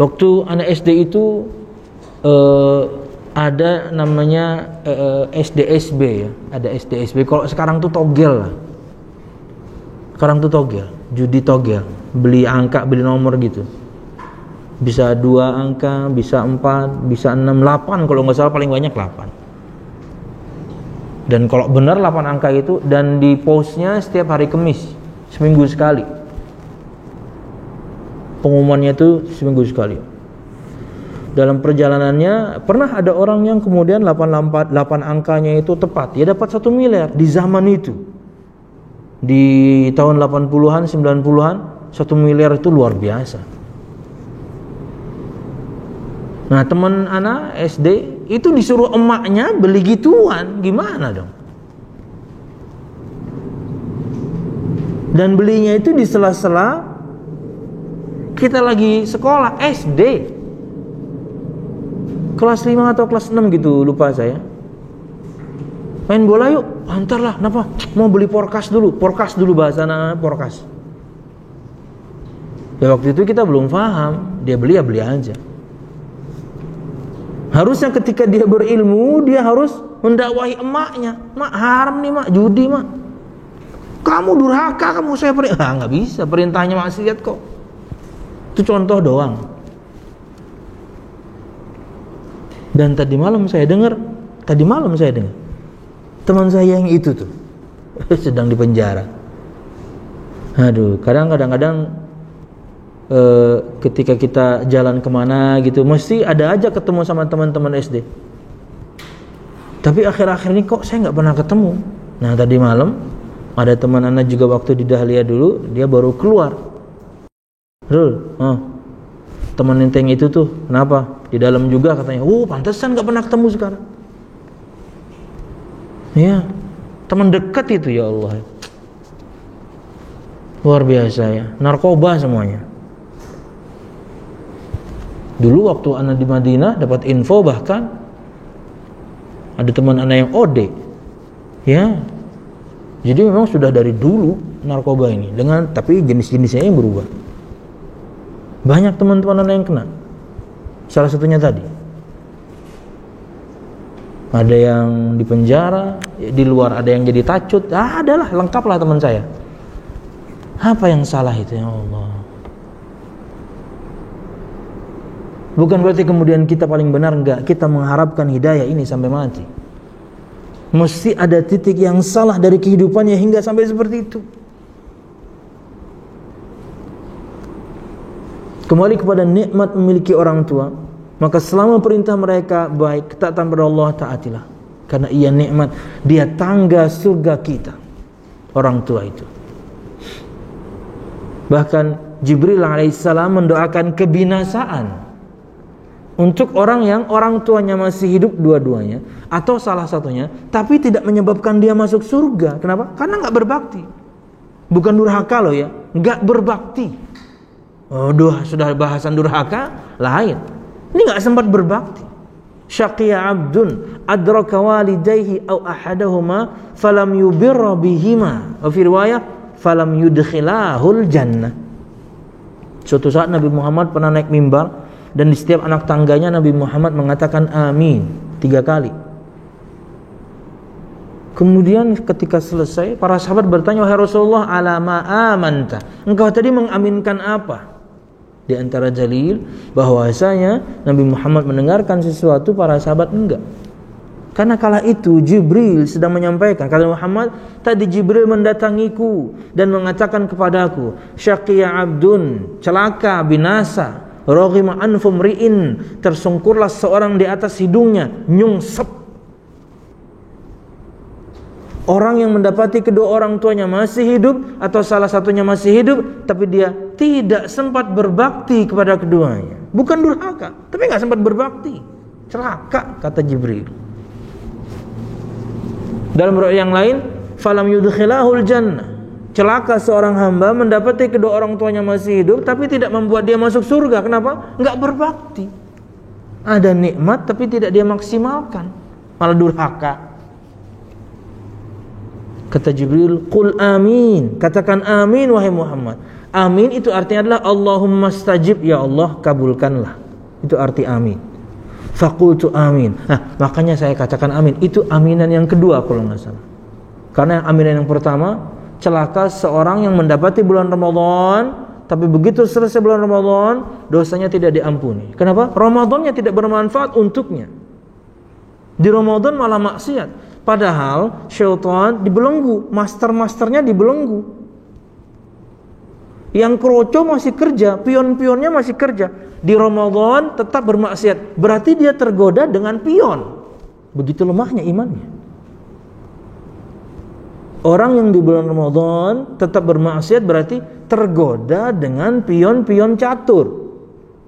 S1: Waktu anak SD itu ada namanya SDSB ya. Ada SDSB. Kalau sekarang tuh togel lah. Sekarang tuh togel, judi togel. Beli angka, beli nomor gitu. Bisa 2 angka, bisa 4, bisa 6, 8 kalau nggak salah, paling banyak 8. Dan kalau benar 8 angka itu, dan di postnya setiap hari Kamis, seminggu sekali. Pengumumannya itu seminggu sekali. Dalam perjalanannya pernah ada orang yang kemudian 8 angkanya itu tepat, dia dapat 1 miliar di zaman itu. Di tahun 80-an, 90-an, 1 miliar itu luar biasa. Nah, teman anak SD itu disuruh emaknya beli gituan, gimana dong? Dan belinya itu di sela-sela kita lagi sekolah SD. Kelas 5 atau kelas 6 gitu, lupa saya. Main bola yuk, antarlah, kenapa? Mau beli porkas dulu bahasa anak porkas. Ya waktu itu kita belum paham, dia beli ya beli aja. Harusnya ketika dia berilmu, dia harus mendakwahi emaknya. Mak, haram nih mak, judi mak. Kamu durhaka, kamu saya perintah. Nggak bisa, perintahnya maksiat kok. Itu contoh doang. Dan tadi malam saya dengar teman saya yang itu tuh sedang di penjara. Aduh, kadang-kadang ketika kita jalan kemana gitu, mesti ada aja ketemu sama teman-teman SD. Tapi akhir-akhir ini kok saya nggak pernah ketemu. Nah, tadi malam ada teman anak juga waktu di Dahlia dulu, dia baru keluar. Rul, teman enteng itu tuh, kenapa? Di dalam juga katanya, pantesan nggak pernah ketemu sekarang. Ya, teman dekat itu, ya Allah. Luar biasa ya, narkoba semuanya. Dulu waktu anak di Madinah dapat info, bahkan ada teman anak yang OD. Ya. Jadi memang sudah dari dulu narkoba ini, tapi jenis-jenisnya yang berubah. Banyak teman-teman anak yang kena. Salah satunya tadi. Ada yang di penjara, di luar ada yang jadi tacut. Adalah, lengkaplah teman saya. Apa yang salah itu, ya Allah? Bukan berarti kemudian kita paling benar, enggak. Kita mengharapkan hidayah ini sampai mati. Mesti ada titik yang salah dari kehidupannya hingga sampai seperti itu. Kembali kepada nikmat memiliki orang tua, maka selama perintah mereka baik, ketaatan pada Allah, taatilah. Karena ia nikmat, dia tangga surga kita, orang tua itu. Bahkan Jibril alaihissalam mendoakan kebinasaan untuk orang yang orang tuanya masih hidup dua-duanya atau salah satunya, tapi tidak menyebabkan dia masuk surga. Kenapa? Karena nggak berbakti. Bukan durhaka loh ya, nggak berbakti. Sudah bahasan durhaka lain. Ini nggak sempat berbakti. Syaqiya abdun adraka walidayhi aw ahadahuma falam yubirra bihima. Wa fi riwayah falam yudkhilahul jannah. Suatu saat Nabi Muhammad pernah naik mimbar, dan di setiap anak tangganya Nabi Muhammad mengatakan amin 3 kali. Kemudian ketika selesai, para sahabat bertanya, wahai Rasulullah, ala ma amanta, engkau tadi mengaminkan apa? Di antara dalil bahwasanya Nabi Muhammad mendengarkan sesuatu, para sahabat enggak. Karena kala itu Jibril sedang menyampaikan, kata Muhammad, tadi Jibril mendatangiku dan mengatakan kepadaku, syaqiya abdun, celaka, binasa, raghima anfum ri'in, tersungkurlah seorang di atas hidungnya, nyungsep. Orang yang mendapati kedua orang tuanya masih hidup atau salah satunya masih hidup, tapi dia tidak sempat berbakti kepada keduanya. Bukan durhaka, tapi gak sempat berbakti. Celaka, kata Jibril. Dalam riwayat yang lain, falam yudkhilahul jannah, celaka seorang hamba mendapati kedua orang tuanya masih hidup tapi tidak membuat dia masuk surga. Kenapa? Enggak berbakti. Ada nikmat tapi tidak dia maksimalkan, malah durhaka. Kata Jibril, qul amin, katakan amin wahai Muhammad. Amin itu artinya adalah Allahumma stajib, ya Allah kabulkanlah. Itu arti amin. Faqultu amin. Nah, makanya saya katakan amin. Itu aminan yang kedua kalau nggak salah. Karena aminan yang pertama, celaka seorang yang mendapati bulan Ramadan, tapi begitu selesai bulan Ramadan, dosanya tidak diampuni. Kenapa? Ramadannya tidak bermanfaat untuknya. Di Ramadan malah maksiat. Padahal syaitan dibelenggu, master-masternya dibelenggu. Yang kroco masih kerja, pion-pionnya masih kerja. Di Ramadan tetap bermaksiat. Berarti dia tergoda dengan pion. Begitu lemahnya imannya. Orang yang di bulan Ramadan tetap bermaksiat berarti tergoda dengan pion-pion catur.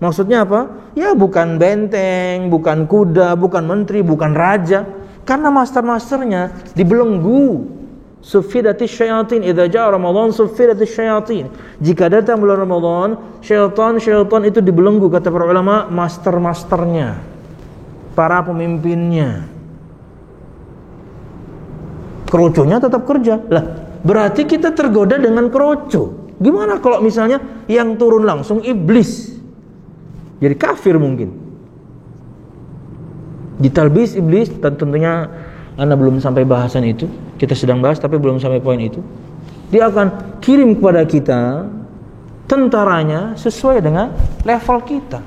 S1: Maksudnya apa? Ya bukan benteng, bukan kuda, bukan menteri, bukan raja. Karena master-masternya dibelenggu. Suffidatis syayatin, idza jaa Ramadan suffidatis syayatin. Jika datang bulan Ramadan, syaitan itu dibelenggu, kata para ulama, master-masternya, para pemimpinnya. Keroconya tetap kerja. Lah, berarti kita tergoda dengan keroco. Gimana kalau misalnya yang turun langsung iblis? Jadi kafir mungkin. Ditalbis iblis, dan tentunya Anda belum sampai bahasan itu. Kita sedang bahas tapi belum sampai poin itu. Dia akan kirim kepada kita tentaranya sesuai dengan level kita.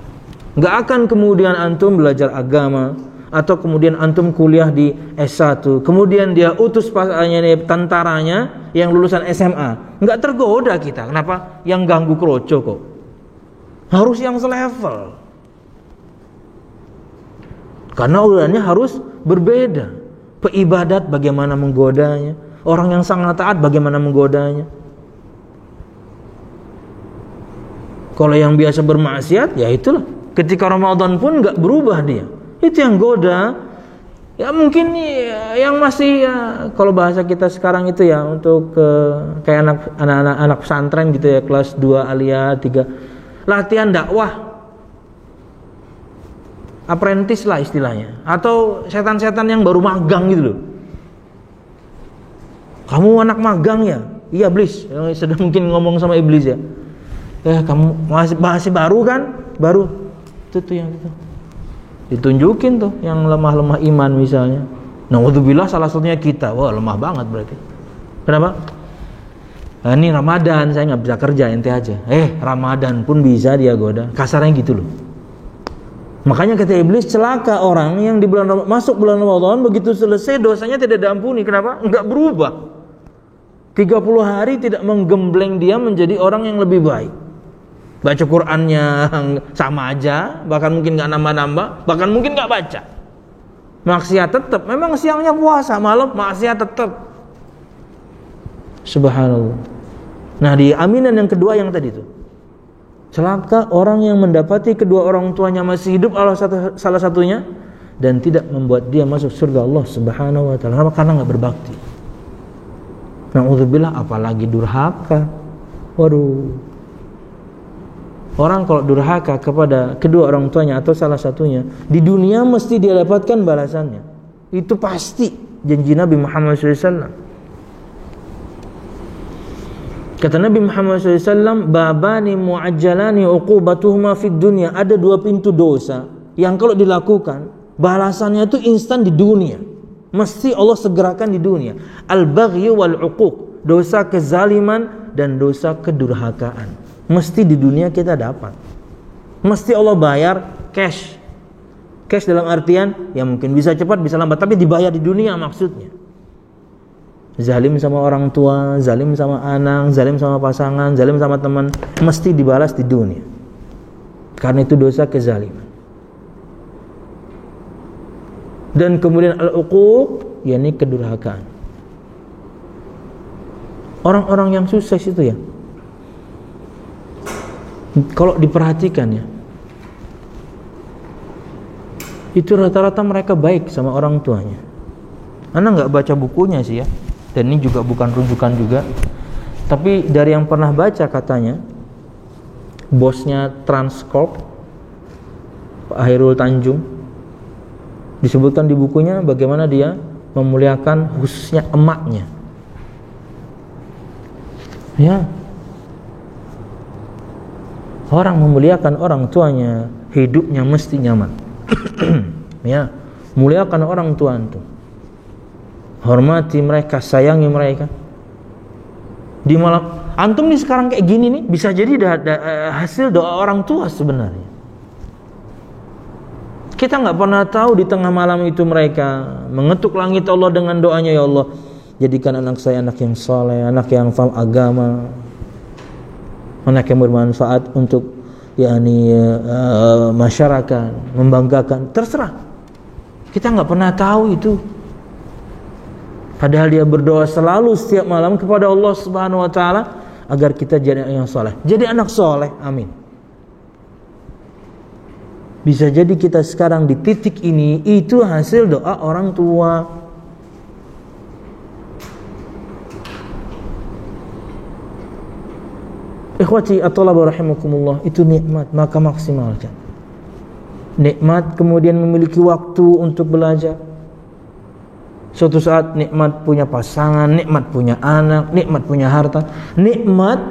S1: Nggak akan kemudian antum belajar agama atau kemudian antum kuliah di S1, kemudian dia utus tentaranya yang lulusan SMA. Nggak tergoda kita. Kenapa? Yang ganggu keroco kok. Harus yang selevel. Karena urutannya harus berbeda. Peibadat bagaimana menggodanya, orang yang sangat taat bagaimana menggodanya. Kalau yang biasa bermaksiat, ya itulah. Ketika Ramadan pun nggak berubah dia. Itu yang goda. Ya mungkin yang masih ya, kalau bahasa kita sekarang itu ya untuk kayak anak-anak pesantren gitu ya, kelas 2 aliyah 3, latihan dakwah. Apprentice lah istilahnya, atau setan-setan yang baru magang gitu loh. Kamu anak magang ya? Iya iblis. Sedang mungkin ngomong sama iblis ya. Kamu masih baru kan? Baru. Itu tuh yang itu. Ditunjukin tuh yang lemah-lemah iman misalnya. Naudzubillah salah satunya kita. Wah, lemah banget berarti. Kenapa? Nah, ini Ramadan saya nggak bisa kerja, ente aja. Ramadan pun bisa dia goda. Kasarnya gitu loh. Makanya kata iblis, celaka orang yang di masuk bulan Ramadan begitu selesai dosanya tidak diampuni. Kenapa? Enggak berubah. 30 hari tidak menggembleng dia menjadi orang yang lebih baik. Baca Qur'annya sama aja, bahkan mungkin enggak nambah-nambah, bahkan mungkin enggak baca. Maksiat tetap. Memang siangnya puasa, malam maksiat tetap. Subhanallah. Nah, di aminan yang kedua yang tadi itu. Celaka orang yang mendapati kedua orang tuanya masih hidup, salah satunya, dan tidak membuat dia masuk surga Allah Subhanahu wa taala karena enggak berbakti. Na'udzubillah, apalagi durhaka. Waduh. Orang kalau durhaka kepada kedua orang tuanya atau salah satunya, di dunia mesti dia dapatkan balasannya. Itu pasti janji Nabi Muhammad SAW. Kata Nabi Muhammad SAW, babani mu'ajjalani uqubatuhuma fid dunya. Ada 2 pintu dosa yang kalau dilakukan balasannya itu instan di dunia. Mesti Allah segerakan di dunia. Al-baghyu wal uquq, dosa kezaliman dan dosa kedurhakaan. Mesti di dunia kita dapat. Mesti Allah bayar cash. Cash dalam artian ya mungkin bisa cepat bisa lambat, tapi dibayar di dunia maksudnya. Zalim sama orang tua, zalim sama anak, zalim sama pasangan, zalim sama teman, mesti dibalas di dunia. Karena itu dosa kezaliman. Dan kemudian al-uquq, yakni kedurhakaan. Orang-orang yang sukses itu ya, kalau diperhatikan ya, itu rata-rata mereka baik sama orang tuanya. Anda nggak baca bukunya sih ya, dan ini juga bukan rujukan juga, tapi dari yang pernah baca katanya bosnya Transcorp, Pak Hairul Tanjung, disebutkan di bukunya bagaimana dia memuliakan khususnya emaknya. Ya, orang memuliakan orang tuanya hidupnya mesti nyaman. Ya, muliakan orang tua antum, hormati mereka, sayangi mereka. Di malam antum nih sekarang kayak gini nih, bisa jadi hasil doa orang tua sebenarnya. Kita nggak pernah tahu di tengah malam itu mereka mengetuk langit Allah dengan doanya, ya Allah, jadikan anak saya anak yang saleh, anak yang faham agama, anak yang bermanfaat untuk masyarakat, membanggakan. Terserah. Kita nggak pernah tahu itu. Padahal dia berdoa selalu setiap malam kepada Allah Subhanahu wa taala agar kita jadi yang soleh, jadi anak soleh. Amin. Bisa jadi kita sekarang di titik ini itu hasil doa orang tua. Ikhwati at-thalaba rahimakumullah, itu nikmat, maka maksimalkan. Nikmat kemudian memiliki waktu untuk belajar. Suatu saat nikmat punya pasangan, nikmat punya anak, nikmat punya harta, nikmat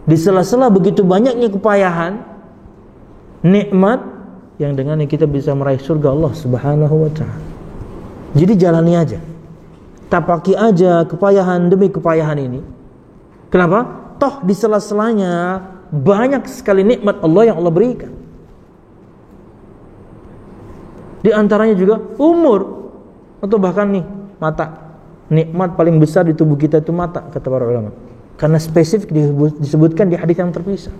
S1: di sela-sela begitu banyaknya kepayahan, nikmat yang dengannya kita bisa meraih surga Allah Subhanahu wa taala. Jadi jalani aja, tapaki aja kepayahan demi kepayahan ini. Kenapa? Toh di sela-selanya banyak sekali nikmat Allah yang Allah berikan. Di antaranya juga umur, atau bahkan nih mata. Nikmat paling besar di tubuh kita itu mata, kata para ulama. Karena spesifik disebutkan di hadis yang terpisah.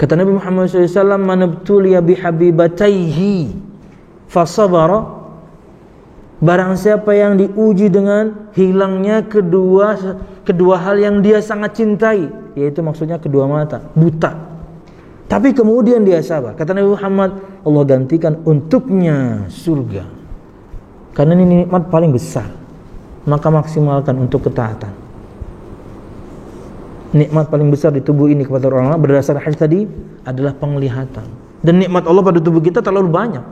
S1: Kata Nabi Muhammad SAW, "Man ibtuliya bihabibataihi fasabara." Barang siapa yang diuji dengan hilangnya kedua hal yang dia sangat cintai, yaitu maksudnya kedua mata, buta. Tapi kemudian dia sabar. Kata Nabi Muhammad, Allah gantikan untuknya surga. Karena ini nikmat paling besar. Maka maksimalkan untuk ketaatan. Nikmat paling besar di tubuh ini kepada orang berdasarkan hadis tadi adalah penglihatan. Dan nikmat Allah pada tubuh kita terlalu banyak.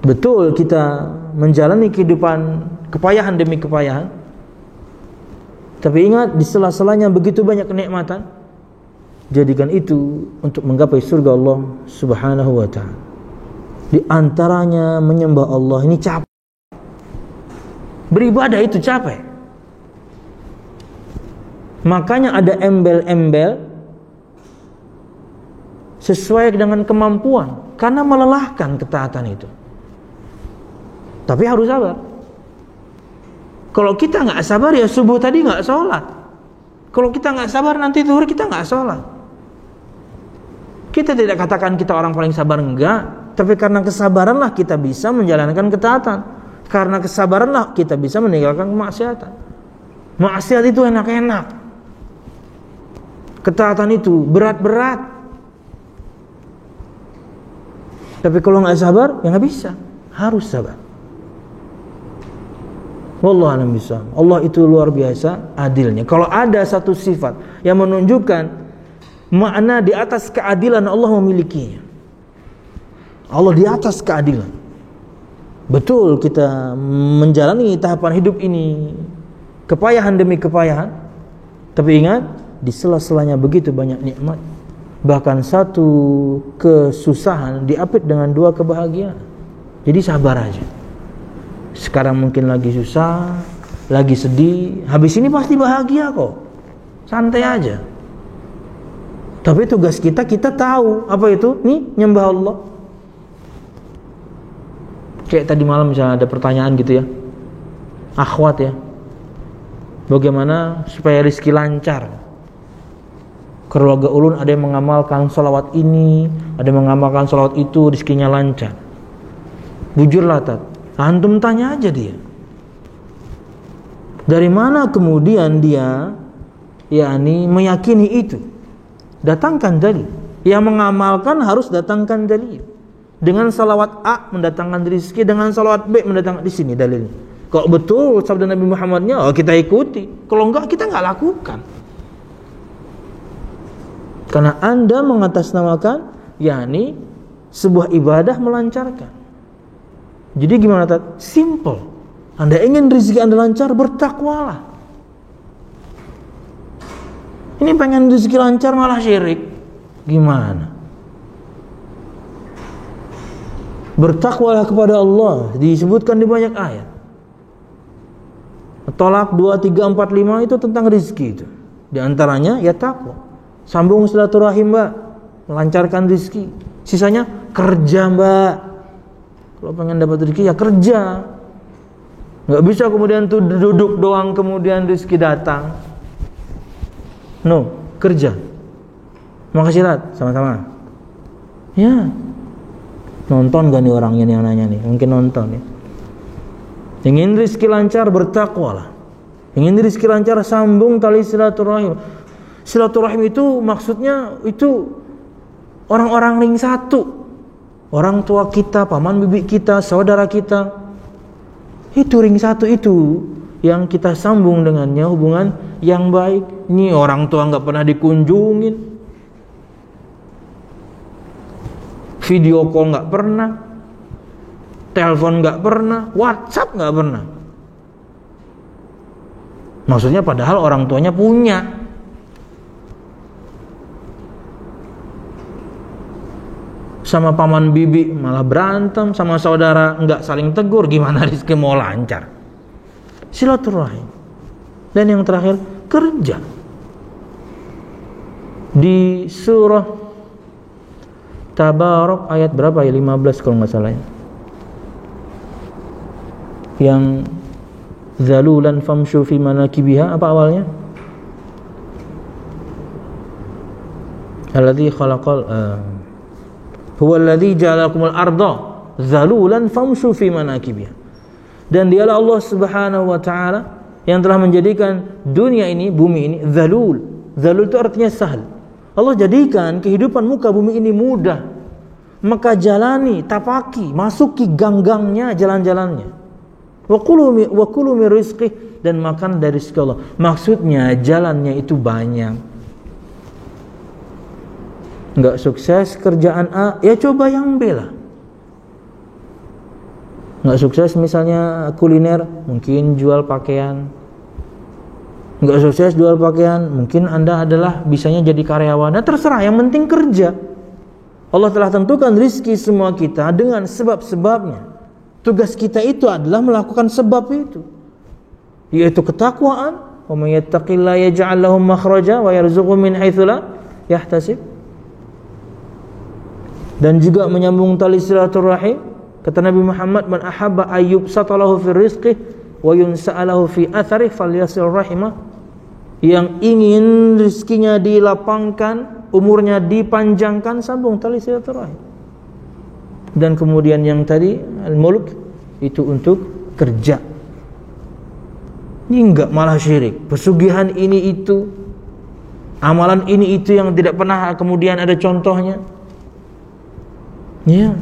S1: Betul kita menjalani kehidupan kepayahan demi kepayahan. Tapi ingat, di sela-selanya begitu banyak kenikmatan. Jadikan itu untuk menggapai surga Allah Subhanahu wa ta'ala. Di antaranya menyembah Allah, ini capek. Beribadah itu capek. Makanya ada embel-embel sesuai dengan kemampuan, karena melelahkan ketaatan itu. Tapi harus sabar. Kalau kita nggak sabar, ya subuh tadi nggak sholat. Kalau kita nggak sabar, nanti zuhur kita nggak sholat. Kita tidak katakan kita orang paling sabar, enggak. Tapi karena kesabaranlah kita bisa menjalankan ketaatan. Karena kesabaranlah kita bisa meninggalkan kemaksiatan. Maksiat itu enak-enak. Ketaatan itu berat-berat. Tapi kalau nggak sabar, ya nggak bisa. Harus sabar. Wallahu a'lam bishawab. Allah itu luar biasa adilnya. Kalau ada satu sifat yang menunjukkan makna di atas keadilan, Allah memilikinya. Allah di atas keadilan. Betul kita menjalani tahapan hidup ini kepayahan demi kepayahan. Tapi ingat, di sela-selanya begitu banyak nikmat. Bahkan satu kesusahan diapit dengan dua kebahagiaan. Jadi sabar aja. Sekarang mungkin lagi susah, lagi sedih, habis ini pasti bahagia kok. Santai aja. Tapi tugas kita tahu apa itu? Nih, nyembah Allah. Kayak tadi malam misalnya ada pertanyaan gitu ya, akhwat ya, bagaimana supaya rezeki lancar? Keluarga ulun ada yang mengamalkan salawat ini, ada yang mengamalkan salawat itu, rezekinya lancar. Bujurlah tat, antum tanya aja dia, dari mana kemudian dia yakni meyakini itu? Datangkan dalil. Yang mengamalkan harus datangkan dalil. Dengan salawat A mendatangkan rezeki, dengan salawat B mendatangkan, di sini dalilnya. Kalau betul sabda Nabi Muhammadnya, kita ikuti. Kalau enggak, kita enggak lakukan. Karena Anda mengatasnamakan yakni sebuah ibadah melancarkan. Jadi gimana Tat? Simple. Anda ingin rezeki Anda lancar, bertakwalah. Ini pengen rezeki lancar malah syirik. Gimana? Bertakwalah kepada Allah, disebutkan di banyak ayat. Tolak 2, 3, 4, 5 itu tentang rezeki itu. Di antaranya ya takwa. Sambung silaturahim, Mbak, melancarkan rezeki. Sisanya kerja, Mbak. Kalau pengen dapat rezeki ya kerja. Nggak bisa kemudian tuh duduk doang kemudian rezeki datang. No, kerja. Makasih Rat, sama-sama. Ya. Nonton gak nih orangnya nih yang nanya nih? Mungkin nonton ya. Ingin rizki lancar, bertakwalah. Ingin rizki lancar, sambung tali silaturahim. Silaturahim itu maksudnya itu orang-orang ring satu. Orang tua kita, paman bibi kita, saudara kita. Itu ring satu itu yang kita sambung dengannya hubungan yang baik. Ini orang tua gak pernah dikunjungin, video call gak pernah, telepon gak pernah, WhatsApp gak pernah. Maksudnya padahal orang tuanya punya. Sama paman bibi malah berantem, sama saudara nggak saling tegur, gimana rizki mau lancar? Silaturahim. Dan yang terakhir, kerja. Di surah Tabarak ayat berapa ya? 15 kalau nggak salah ya. Yang zalulan famshu fi manakibiha, apa awalnya? Alladzi khalaqal huwa alladzi ja'alakumul arda zalulan famshu fi manakibiha. Dan dialah Allah Subhanahu wa taala yang telah menjadikan dunia ini, bumi ini zalul. Zalul itu artinya sahal. Allah jadikan kehidupan muka bumi ini mudah. Maka jalani, tapaki, masuki gang-gangnya, jalan-jalannya. Wa kulu min rizqih, dan makan dari rezeki Allah. Maksudnya jalannya itu banyak. Enggak sukses kerjaan A, ya coba yang B lah. Enggak sukses misalnya kuliner, mungkin jual pakaian. Enggak sukses jual pakaian, mungkin Anda adalah bisanya jadi karyawan. Nah, terserah, yang penting kerja. Allah telah tentukan rizki semua kita dengan sebab-sebabnya. Tugas kita itu adalah melakukan sebab itu, yaitu ketakwaan. Wa may yattaqillaha yaj'al lahu makhraja wa yarzuqhu min haitsu la yahtasib. Dan juga menyambung tali silaturahim, kata Nabi Muhammad, man ahabba ayyub satalahu fi rizqih wa yunsa'alahu fi athari falyasil rahimah. Yang ingin rizkinya dilapangkan, umurnya dipanjangkan, sambung tali silaturahim. Dan kemudian yang tadi al-mulk itu untuk kerja. Ini enggak malah syirik, pesugihan ini itu, amalan ini itu yang tidak pernah kemudian ada contohnya. Ya,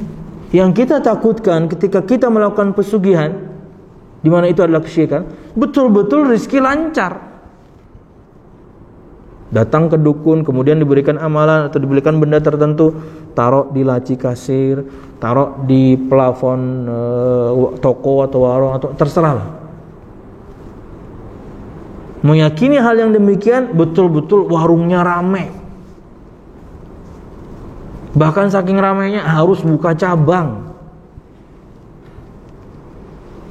S1: yang kita takutkan ketika kita melakukan pesugihan, di mana itu adalah kesyirikan, betul-betul rezeki lancar. Datang ke dukun, kemudian diberikan amalan atau diberikan benda tertentu, taruh di laci kasir, taruh di plafon toko atau warung atau terserahlah. Meyakini hal yang demikian, betul-betul warungnya ramai. Bahkan saking ramainya harus buka cabang.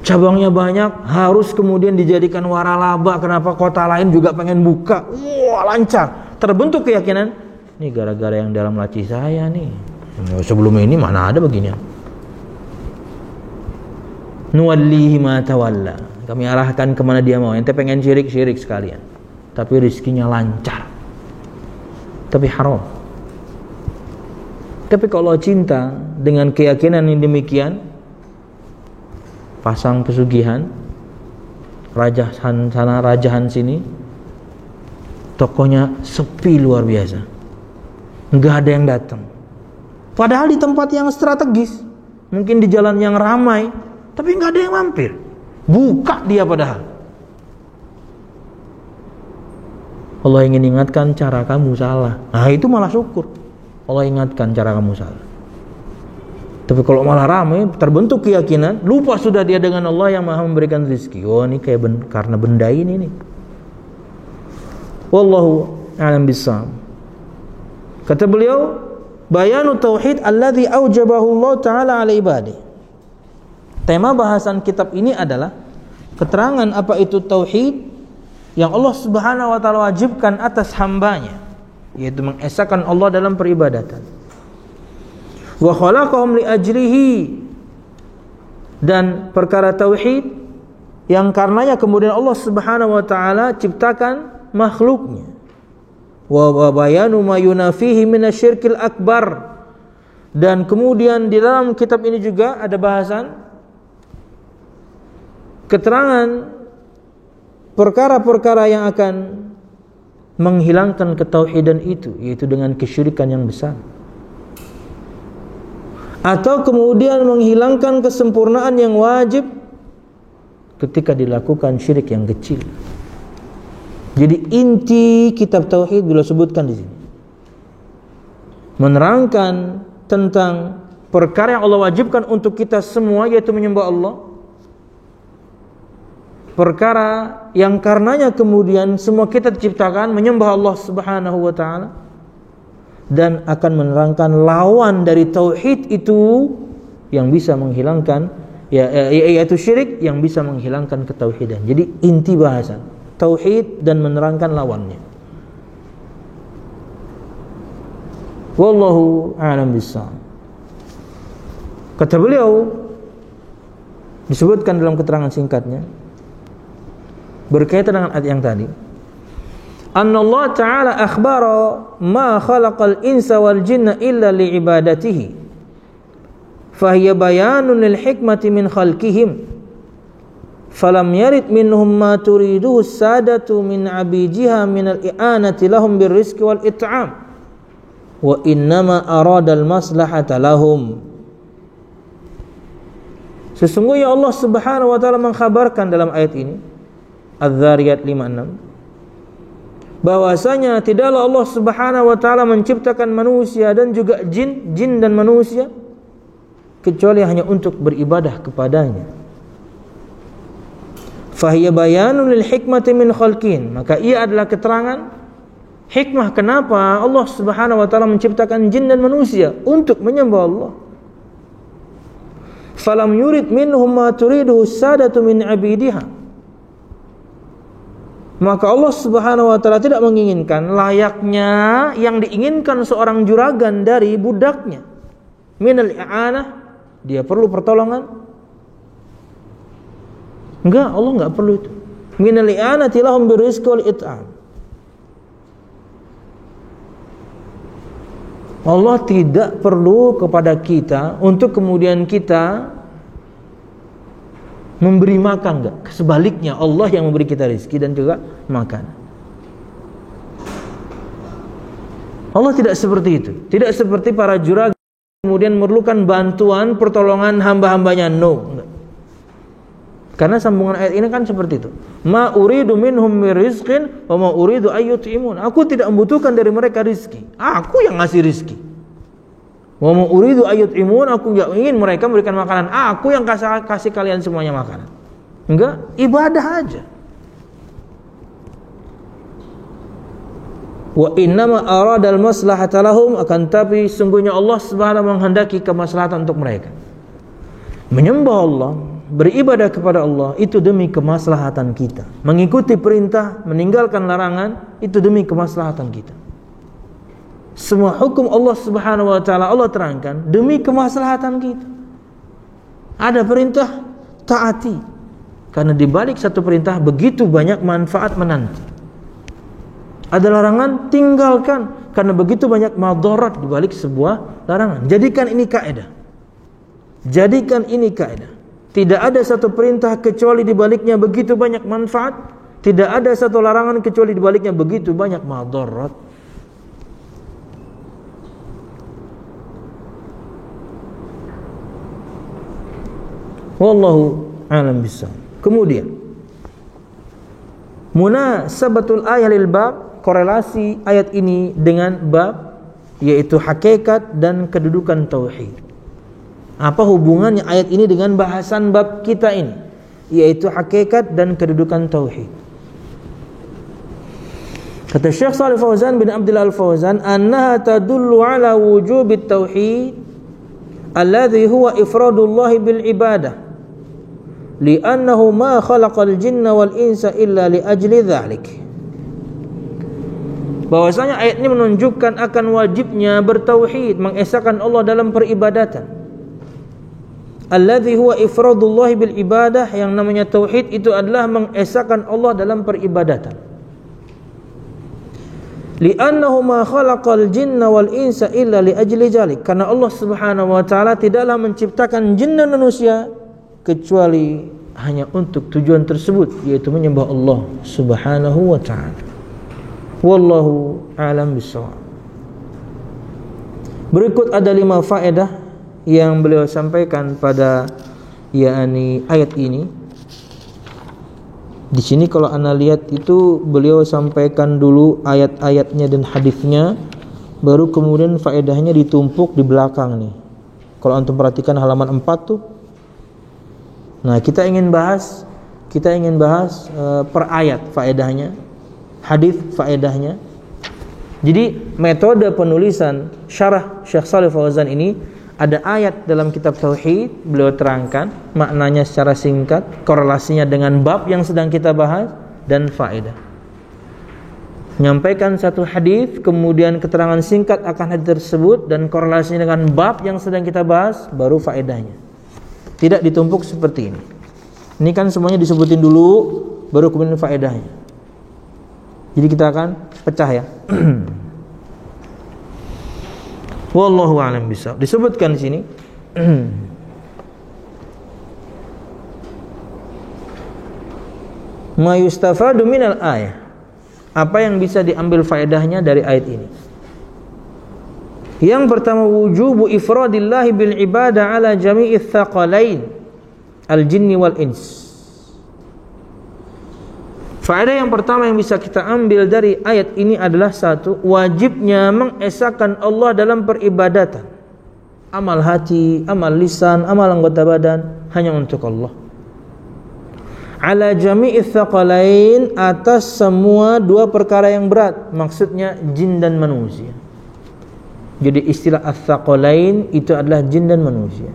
S1: Cabangnya banyak, harus kemudian dijadikan waralaba. Kenapa kota lain juga pengen buka? Wah, lancar. Terbentuk keyakinan, ini gara-gara yang dalam laci saya nih. Sebelum ini mana ada beginian. Nuwallihi ma tawalla. Kami arahkan kemana dia mau. Ente pengen syirik sekalian, tapi rizkinya lancar, tapi haram. Tapi kalau cinta dengan keyakinan yang demikian, pasang pesugihan, rajahan sana, rajahan sini, tokonya sepi luar biasa, nggak ada yang datang. Padahal di tempat yang strategis, mungkin di jalan yang ramai, tapi nggak ada yang mampir. Buka dia padahal. Allah ingin ingatkan cara kamu salah. Nah, itu malah syukur. Allah ingatkan cara kamu salah. Tapi kalau malah ramai, terbentuk keyakinan, lupa sudah dia dengan Allah yang Maha memberikan rezeki. Oh, ini kayak karena benda ini nih. Wallahu a'lam bissawab. Kata beliau, bayanu tauhid alladzi aujabahu Allah taala 'ala ibadi. Tema bahasan kitab ini adalah keterangan apa itu tauhid yang Allah Subhanahu wa taala wajibkan atas hambanya, yaitu mengesahkan Allah dalam peribadatan. Wa khalaqahum li ajrihi, dan perkara tauhid yang karenanya kemudian Allah Subhanahu wa taala ciptakan makhluknya. Wa bayanu ma yunafihi minasyirkil akbar, Dan kemudian di dalam kitab ini juga ada bahasan keterangan perkara-perkara yang akan menghilangkan ketauhidan itu, yaitu dengan kesyirikan yang besar, atau kemudian menghilangkan kesempurnaan yang wajib ketika dilakukan syirik yang kecil. Jadi inti kitab tauhid bila sebutkan di sini menerangkan tentang perkara yang Allah wajibkan untuk kita semua, yaitu menyembah Allah. Perkara yang karenanya kemudian semua kita diciptakan menyembah Allah Subhanahu wa taala, dan akan menerangkan lawan dari tauhid itu yang bisa menghilangkan yaitu syirik yang bisa menghilangkan ketauhidan. Jadi inti bahasan tauhid dan menerangkan lawannya. Wallahu a'lam bishawab. Kata beliau, disebutkan dalam keterangan singkatnya berkaitan dengan ayat yang tadi, anna Allah Ta'ala akhbara ma khalaqal insa wal jinna illa li'ibadatihi fahiya bayanun lil hikmati min khalqihim falam yarid minhum ma turiduhu sadatu min abijiha min al-i'anati lahum birrizqi wal it'am wa innama aradal maslahata lahum. Sesungguhnya Allah Subhanahu wa taala mengkhabarkan dalam ayat ini Az-Zariyat 56 bahwasanya tidaklah Allah Subhanahu wa taala menciptakan manusia dan juga jin dan manusia kecuali hanya untuk beribadah kepadanya. Fahiya bayanun lil hikmati min khalqin, maka ia adalah keterangan hikmah kenapa Allah Subhanahu wa taala menciptakan jin dan manusia untuk menyembah Allah. Falam yurid minhum ma turiduhu sadatu min abidiha, maka Allah Subhanahu wa taala tidak menginginkan layaknya yang diinginkan seorang juragan dari budaknya. Minal i'anah, dia perlu pertolongan? Enggak, Allah enggak perlu itu. Minal i'anati lahum birrizqi wal it'am. Allah tidak perlu kepada kita untuk kemudian kita memberi makan, enggak. Sebaliknya Allah yang memberi kita rezeki dan juga makan. Allah tidak seperti itu. Tidak seperti para juragan kemudian memerlukan bantuan pertolongan hamba-hambanya. No, enggak. Karena sambungan ayat ini kan seperti itu. Ma uridu minhum min rizqin wa ma uridu ayyut'imun. Aku tidak membutuhkan dari mereka rizki. Aku yang ngasih rizki. Wa ma uridu ayyut'imun. Aku enggak ingin mereka memberikan makanan. Aku yang kasih kalian semuanya makanan. Enggak, ibadah aja. Wa innama aradal maslahata lahum, akan tapi sungguhnya Allah Subhanahu menghendaki kemaslahatan untuk mereka. Menyembah Allah, beribadah kepada Allah itu demi kemaslahatan kita. Mengikuti perintah, meninggalkan larangan itu demi kemaslahatan kita. Semua hukum Allah Subhanahu wa taala Allah terangkan demi kemaslahatan kita. Ada perintah, taati. Karena di balik satu perintah begitu banyak manfaat menanti. Ada larangan, tinggalkan karena begitu banyak madarat di balik sebuah larangan. Jadikan ini kaidah. Jadikan ini kaidah. Tidak ada satu perintah kecuali di baliknya begitu banyak manfaat. Tidak ada satu larangan kecuali di baliknya begitu banyak madarat. Wallahu a'lam bishawab. Kemudian munasabatul ayat lil bab, korelasi ayat ini dengan bab, yaitu hakikat dan kedudukan tauhid. Apa hubungannya ayat ini dengan bahasan bab kita ini, yaitu hakikat dan kedudukan tauhid? Kata Syekh Shalih Fauzan bin Abdullah Al-Fauzan, annaha tadullu ala wujubit tauhid alladhi huwa ifradullah bil ibadah li'annahu ma khalaqal jinna wal insa illa li ajli dhalik. Bahwasanya ayat ini menunjukkan akan wajibnya bertauhid, mengesahkan Allah dalam peribadatan. Alladzi huwa ifradullah bil ibadah, yang namanya tauhid itu adalah mengesahkan Allah dalam peribadatan. Li'annahu ma khalaqal jinna wal insa illa li ajli jalik. Karena Allah Subhanahu wa taala tidaklah menciptakan jin dan manusia kecuali hanya untuk tujuan tersebut, yaitu menyembah Allah Subhanahu wa taala. Wallahu a'lam bishawab. Berikut ada 5 faedah yang beliau sampaikan pada ayat ini. Di sini kalau anda lihat itu beliau sampaikan dulu ayat-ayatnya dan hadisnya, baru kemudian faedahnya ditumpuk di belakang nih. Kalau antum perhatikan halaman 4 tuh. Nah, kita ingin bahas per ayat faedahnya, hadis faedahnya. Jadi metode penulisan syarah Syekh Shalih Fauzan ini, ada ayat dalam kitab Tauhid, beliau terangkan maknanya secara singkat, korelasinya dengan bab yang sedang kita bahas, dan faedah. Menyampaikan satu hadis, kemudian keterangan singkat akan hadis tersebut dan korelasinya dengan bab yang sedang kita bahas, baru faedahnya. Tidak ditumpuk seperti ini. Ini kan semuanya disebutin dulu, baru kemudian faedahnya. Jadi kita akan pecah ya. Wallahu a'lam bishawab. Disebutkan di sini ma yustafadu minal ayah. Apa yang bisa diambil faedahnya dari ayat ini? Yang pertama, wujubu ifradillahi bil ibadah ala jami'i tsaqalain al-jinni wal ins. Faedah yang pertama yang bisa kita ambil dari ayat ini adalah satu, wajibnya mengesahkan Allah dalam peribadatan. Amal hati, amal lisan, amal anggota badan hanya untuk Allah. Ala jami'i tsaqalain, atas semua 2 perkara yang berat, maksudnya jin dan manusia. Jadi istilah ats-tsaqalain itu adalah jin dan manusia.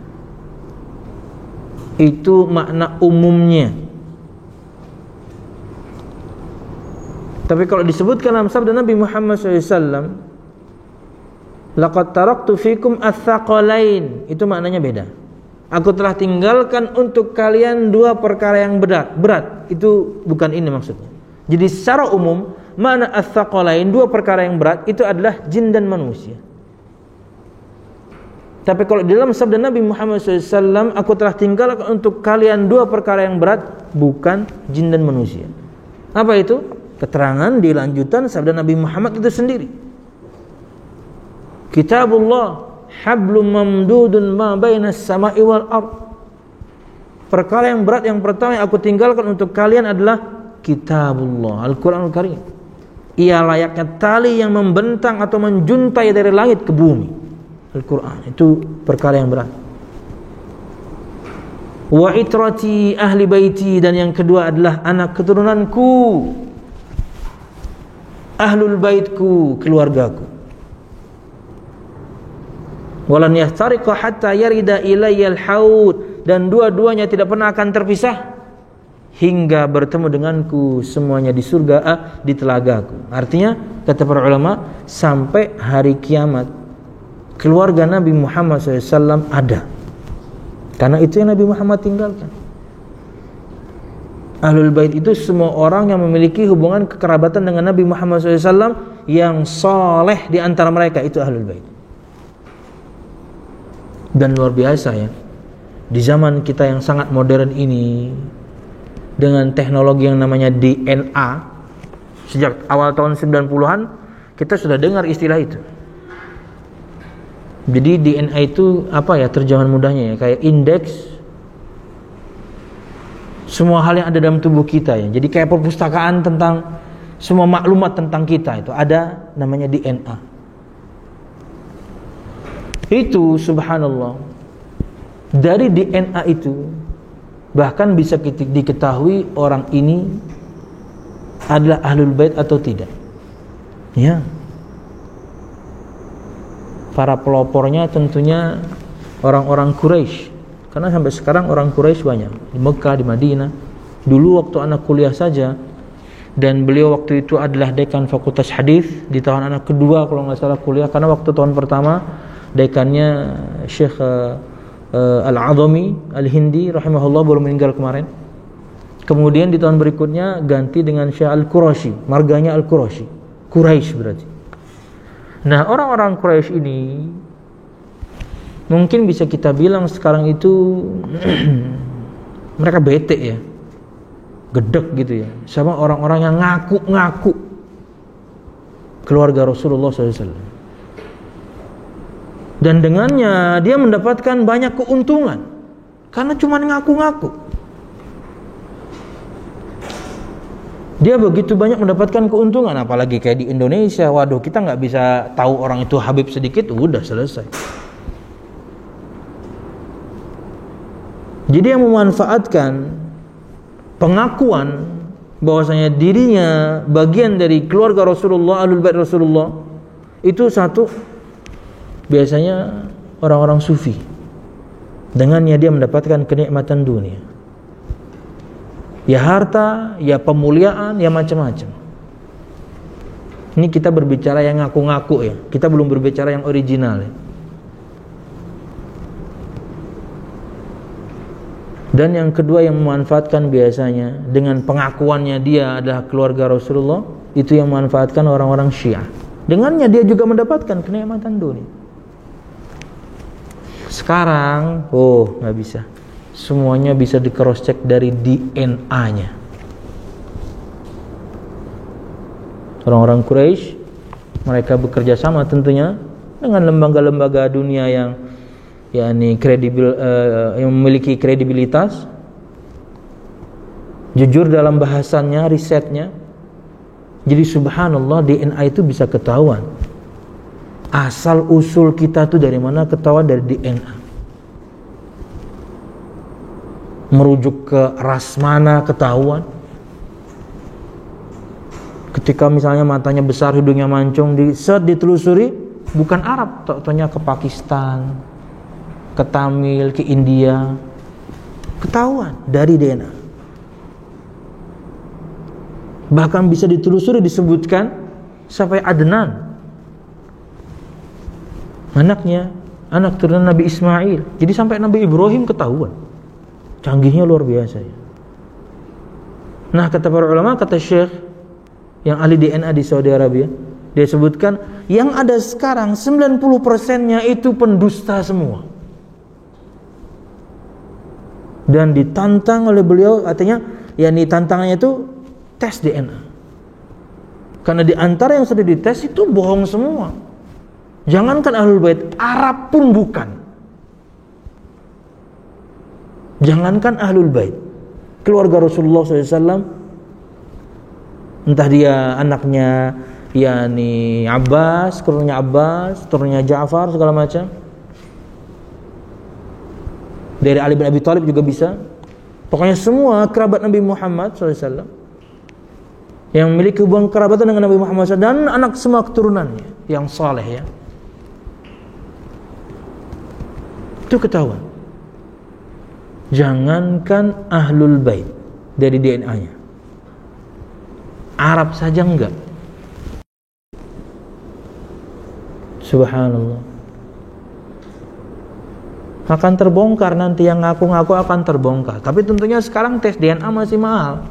S1: Itu makna umumnya. Tapi kalau disebutkan dalam sabda Nabi Muhammad SAW, laqad taraktu fikum ats-tsaqalain, itu maknanya beda. Aku telah tinggalkan untuk kalian 2 perkara yang berat. Itu bukan ini maksudnya. Jadi secara umum, makna ats-tsaqalain, 2 perkara yang berat, itu adalah jin dan manusia. Tapi kalau di dalam sabda Nabi Muhammad SAW, aku telah tinggalkan untuk kalian 2 perkara yang berat, bukan jin dan manusia. Apa itu? Keterangan di lanjutan sabda Nabi Muhammad itu sendiri. Kitabullah hablum mamdudun ma bainas sama'i wal ard. Perkara yang berat yang pertama yang aku tinggalkan untuk kalian adalah kitabullah, Al-Qur'anul Karim. Ia layaknya tali yang membentang atau menjuntai dari langit ke bumi. Al-Qur'an itu perkara yang berat. Wa itrati ahli baiti, dan yang kedua adalah anak keturunanku, ahlul baitku, keluargaku. Walan yahtariqa hatta yarida ilayyal haud, dan dua-duanya tidak pernah akan terpisah hingga bertemu denganku semuanya di surga, di telagaku. Artinya kata para ulama, sampai hari kiamat keluarga Nabi Muhammad SAW ada, karena itu yang Nabi Muhammad tinggalkan. Ahlul Bait itu semua orang yang memiliki hubungan kekerabatan dengan Nabi Muhammad SAW, yang saleh di antara mereka itu Ahlul Bait. Dan luar biasa ya, di zaman kita yang sangat modern ini, dengan teknologi yang namanya DNA, sejak awal tahun 90-an kita sudah dengar istilah itu. Jadi DNA itu apa ya terjemahan mudahnya ya, kayak indeks semua hal yang ada dalam tubuh kita ya. Jadi kayak perpustakaan tentang semua maklumat tentang kita, itu ada namanya DNA. Itu subhanallah, dari DNA itu bahkan bisa diketahui orang ini adalah Ahlul Bait atau tidak. Ya. Para pelopornya tentunya orang-orang Quraisy. Karena sampai sekarang orang Quraisy banyak di Mekah, di Madinah. Dulu waktu anak kuliah saja, dan beliau waktu itu adalah dekan Fakultas Hadis di tahun anak kedua kalau nggak salah kuliah. Karena waktu tahun pertama dekannya Syekh Al-Azami Al-Hindi rahimahullah baru meninggal kemarin. Kemudian di tahun berikutnya ganti dengan Syekh Al-Qurashi, marganya Al-Qurashi, Quraisy berarti. Nah, orang-orang Quraisy ini mungkin bisa kita bilang sekarang itu mereka bete ya, gedek gitu ya, sama orang-orang yang ngaku-ngaku keluarga Rasulullah SAW. Dan dengannya dia mendapatkan banyak keuntungan karena cuma ngaku-ngaku. Dia begitu banyak mendapatkan keuntungan, apalagi kayak di Indonesia. Waduh, kita nggak bisa tahu orang itu Habib sedikit, udah selesai. Jadi yang memanfaatkan pengakuan bahwasanya dirinya bagian dari keluarga Rasulullah, Ahlul Bait Rasulullah, itu satu, biasanya orang-orang sufi. Dengannya dia mendapatkan kenikmatan dunia. Ya harta, ya pemuliaan, ya macam-macam. Ini kita berbicara yang ngaku-ngaku ya. Kita belum berbicara yang original ya. Dan yang kedua yang memanfaatkan biasanya dengan pengakuannya dia adalah keluarga Rasulullah, itu yang memanfaatkan orang-orang Syiah. Dengannya dia juga mendapatkan kenikmatan dunia. Sekarang, nggak bisa. Semuanya bisa di cross check dari DNA-nya. Orang-orang Quraisy, mereka bekerja sama tentunya dengan lembaga-lembaga dunia yang kredibel, yang memiliki kredibilitas, jujur dalam bahasannya, risetnya. Jadi subhanallah, DNA itu bisa ketahuan. Asal usul kita tuh dari mana ketahuan, dari DNA. Merujuk ke ras mana ketahuan. Ketika misalnya matanya besar, hidungnya mancung, ditelusuri, bukan Arab, taunya ke Pakistan, ke Tamil, ke India, ketahuan dari DNA. Bahkan bisa ditelusuri, disebutkan sampai Adnan, anak turunan Nabi Ismail. Jadi sampai Nabi Ibrahim ketahuan. Canggihnya luar biasa ya. Nah, kata para ulama, kata Syekh yang ahli DNA di Saudi Arabia, dia sebutkan yang ada sekarang 90%-nya itu pendusta semua. Dan ditantang oleh beliau, artinya tantangannya itu tes DNA. Karena di antara yang sudah dites itu bohong semua. Jangankan Ahlul Bait, Arab pun bukan. Jangankan Ahlul Bait, keluarga Rasulullah SAW, entah dia anaknya Abbas, turunnya Ja'far, segala macam. Dari Ali bin Abi Thalib juga bisa. Pokoknya semua kerabat Nabi Muhammad SAW yang memiliki hubungan kerabatan dengan Nabi Muhammad SAW, dan anak semua keturunannya yang saleh ya, itu ketahuan. Jangankan Ahlul Bait dari DNA-nya, Arab saja enggak. Subhanallah. Akan terbongkar nanti, yang ngaku-ngaku akan terbongkar. Tapi tentunya sekarang tes DNA masih mahal.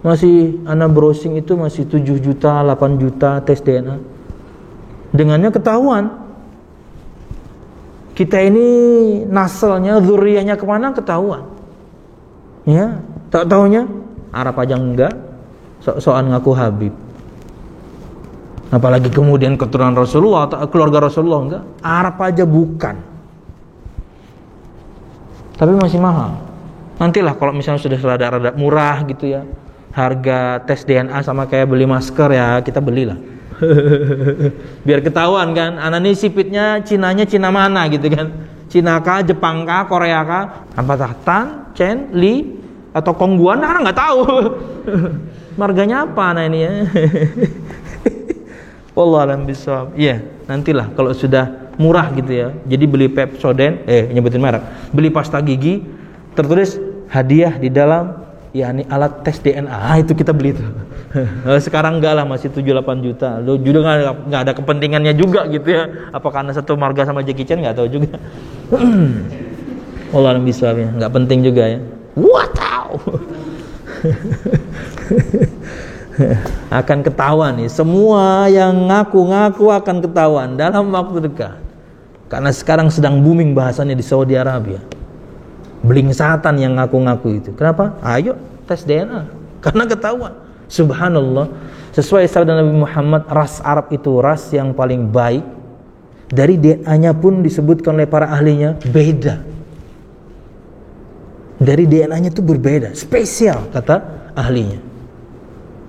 S1: Masih ana browsing itu masih 7 juta, 8 juta tes DNA. Dengannya ketahuan kita ini naselnya, zuriyahnya kemana, ketahuan. Ya, tak tahunya Arab aja enggak, soal ngaku Habib. Apalagi kemudian keturunan Rasulullah atau keluarga Rasulullah, enggak, Arab aja bukan. Tapi masih mahal. Nantilah kalau misalnya sudah rada murah gitu ya, harga tes DNA sama kayak beli masker ya, kita belilah. Biar ketahuan kan, anak ini sipitnya Cinanya Cina mana gitu kan, Cina kah, Jepang kah, Korea kah, apakah Tan, Chen, Li atau Kongguan, anak nggak tahu. Marganya apa anak ini ya. Wallahu a'lam bishawab. Iya, nantilah kalau sudah murah gitu ya. Jadi beli Pepsodent, nyebutin merek, beli pasta gigi, tertulis hadiah di dalam alat tes DNA, itu kita beli itu. Sekarang enggak lah, masih 7-8 juta. Lo juga enggak ada kepentingannya juga gitu ya. Apa karena satu marga sama Jackie Chan, enggak tahu juga. Wallahu a'lam bishawab, enggak penting juga ya. Wow. Akan ketahuan nih, semua yang ngaku-ngaku akan ketahuan dalam waktu dekat. Karena sekarang sedang booming bahasannya di Saudi Arabia. Blingsatan yang ngaku-ngaku itu. Kenapa? Ayo tes DNA. Karena ketahuan. Subhanallah. Sesuai sabda Nabi Muhammad, ras Arab itu ras yang paling baik. Dari DNA-nya pun disebutkan oleh para ahlinya beda. Dari DNA-nya itu berbeda, spesial kata ahlinya.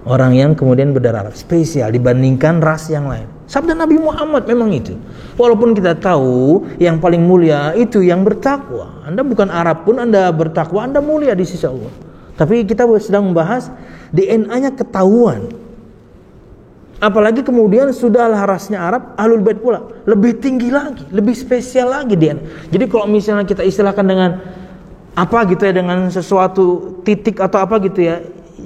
S1: Orang yang kemudian berdarah Arab spesial dibandingkan ras yang lain. Sabda Nabi Muhammad memang itu. Walaupun kita tahu yang paling mulia itu yang bertakwa. Anda bukan Arab pun Anda bertakwa, Anda mulia di sisi Allah. Tapi kita sedang membahas DNA-nya ketahuan. Apalagi kemudian sudahlah rasnya Arab, Ahlul Bait pula lebih tinggi lagi, lebih spesial lagi DNA. Jadi kalau misalnya kita istilahkan dengan apa gitu ya, dengan sesuatu titik atau apa gitu ya,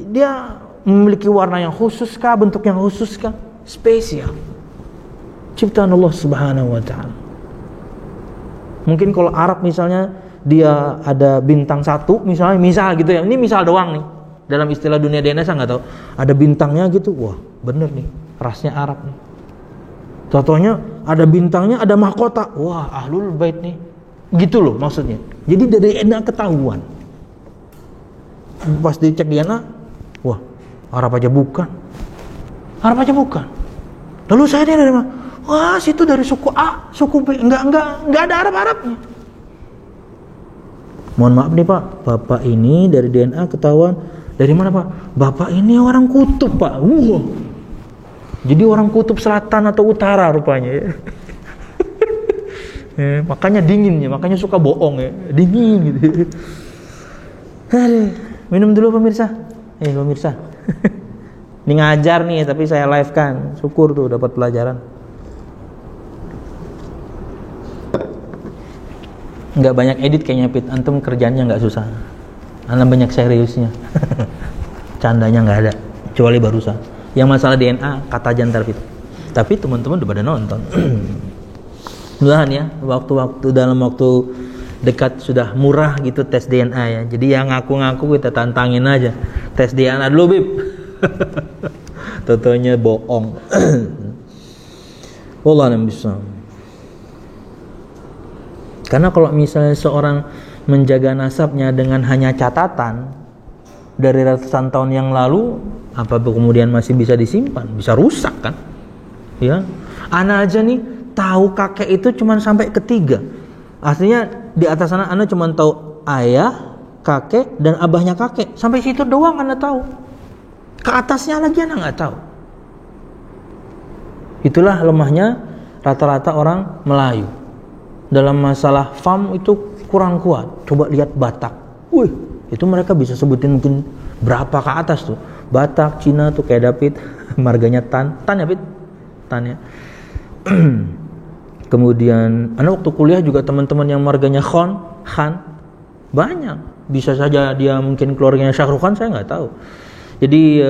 S1: dia memiliki warna yang khusus kah, bentuk yang khusus kah, spesial. Ciptaan Allah Subhanahu wa taala. Mungkin kalau Arab misalnya dia ada bintang satu misalnya, misal gitu ya. Ini misal doang nih. Dalam istilah dunia DNA saya nggak tahu. Ada bintangnya gitu. Wah, bener nih. Rasnya Arab nih. Contohnya ada bintangnya, ada mahkota. Wah, Ahlul Bait nih. Gitu loh maksudnya. Jadi dari DNA ketahuan. Pas dicek DNA, wah, Arab aja bukan. Arab aja bukan. Lalu saya dari mana? Wah, situ dari suku A, suku B. Enggak ada Arab-Arabnya. Mohon maaf nih Pak, Bapak ini dari DNA ketahuan dari mana Pak? Bapak ini orang kutub Pak. Jadi orang kutub selatan atau utara rupanya ya. Makanya dinginnya, makanya suka bohong ya. Dingin gitu. Aduh, minum dulu pemirsa. Pemirsa. Ini ngajar nih tapi saya live kan. Syukur tuh dapat pelajaran. Nggak banyak edit kayaknya Pit, antum kerjanya nggak susah. Anda banyak seriusnya. Candanya nggak ada, kecuali barusan. Yang masalah DNA kata jantar Pit. Tapi teman-teman udah pada nonton. Mudahan ya, dalam waktu dekat sudah murah gitu tes DNA ya. Jadi yang ngaku-ngaku kita tantangin aja. Tes DNA dulu Bib. Totonya bohong. Wallahu a'lam bishawab. Karena kalau misalnya seorang menjaga nasabnya dengan hanya catatan dari ratusan tahun yang lalu, apa kemudian masih bisa disimpan? Bisa rusak kan? Ya, ana aja nih tahu kakek itu cuma sampai ketiga. Artinya di atas sana ana cuma tahu ayah, kakek dan abahnya kakek. Sampai situ doang ana tahu. Ke atasnya lagi ana nggak tahu. Itulah lemahnya rata-rata orang Melayu. Dalam masalah farm itu kurang kuat. Coba lihat Batak. Wih, itu mereka bisa sebutin mungkin berapa ke atas tuh. Batak, Cina tuh kayak David, marganya Tan ya Pit? Tan ya. Kemudian, anak waktu kuliah juga teman-teman yang marganya Khan, banyak. Bisa saja dia mungkin keluarganya Syahrukh Khan, saya nggak tahu. Jadi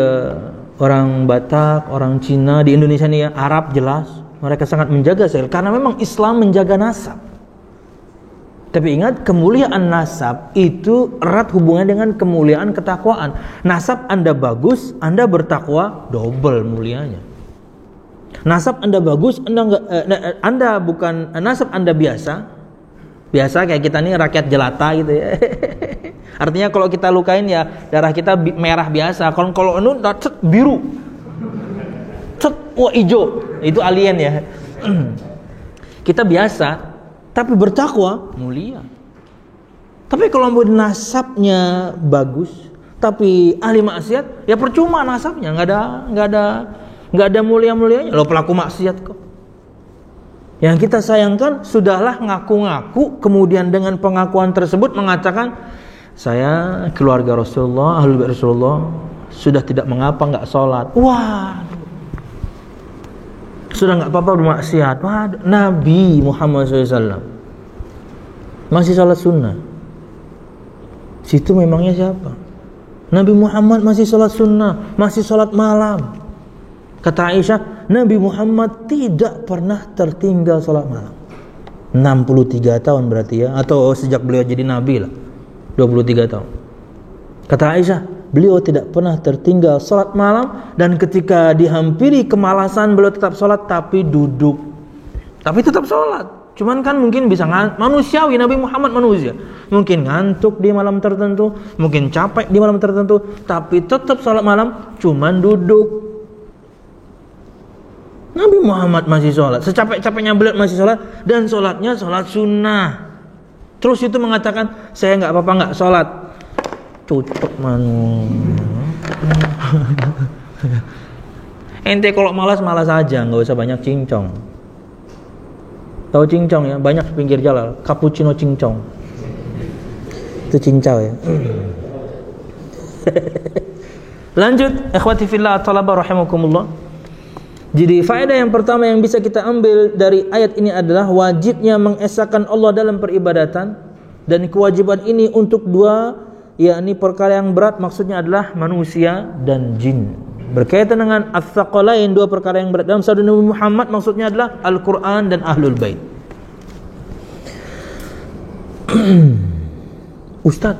S1: orang Batak, orang Cina di Indonesia nih ya, Arab jelas. Mereka sangat menjaga sel karena memang Islam menjaga nasab. Tapi ingat, kemuliaan nasab itu erat hubungannya dengan kemuliaan ketakwaan. Nasab Anda bagus, Anda bertakwa, double mulianya. Nasab Anda bagus, Anda bukan nasab Anda biasa kayak kita nih rakyat jelata gitu ya. Artinya kalau kita lukain ya darah kita merah biasa. Kalau anu biru, wah hijau, itu alien ya. Kita biasa. Tapi bertakwa mulia. Tapi kalau nasabnya bagus, tapi ahli maksiat, ya percuma nasabnya, nggak ada mulia-mulianya. Lo pelaku maksiat kok. Yang kita sayangkan sudahlah ngaku-ngaku, kemudian dengan pengakuan tersebut mengatakan saya keluarga Rasulullah, ahlul bait Rasulullah, sudah tidak mengapa nggak sholat. Wah. Sudah nggak apa-apa bermaksiat. Wah, Nabi Muhammad SAW masih sholat sunnah. Situ memangnya siapa? Nabi Muhammad masih sholat sunnah, masih sholat malam. Kata Aisyah, Nabi Muhammad tidak pernah tertinggal sholat malam. 63 tahun berarti ya, atau sejak beliau jadi Nabi lah, 23 tahun. Kata Aisyah, beliau tidak pernah tertinggal salat malam, dan ketika dihampiri kemalasan beliau tetap salat tapi duduk. Tapi tetap salat. Cuman kan mungkin bisa manusiawi, Nabi Muhammad manusia. Mungkin ngantuk di malam tertentu, mungkin capek di malam tertentu, tapi tetap salat malam cuman duduk. Nabi Muhammad masih sholat, secapek-capeknya beliau masih sholat, dan sholatnya sholat sunnah. Terus itu mengatakan, saya nggak apa-apa nggak sholat. Cucuk manu. Ente kalau malas aja, nggak usah banyak cincong. Tahu cincong ya? Banyak pinggir jalan, cappuccino cincong. Itu cincau ya. Lanjut, ikhwati fillah talaba rahimakumullah. Jadi faedah yang pertama yang bisa kita ambil dari ayat ini adalah wajibnya mengesahkan Allah dalam peribadatan, dan kewajiban ini untuk dua, yakni perkara yang berat, maksudnya adalah manusia dan jin. Berkaitan dengan ats-tsaqalain, dua perkara yang berat dalam sabda Nabi Muhammad, maksudnya adalah Al-Qur'an dan Ahlul Bait. Ustaz,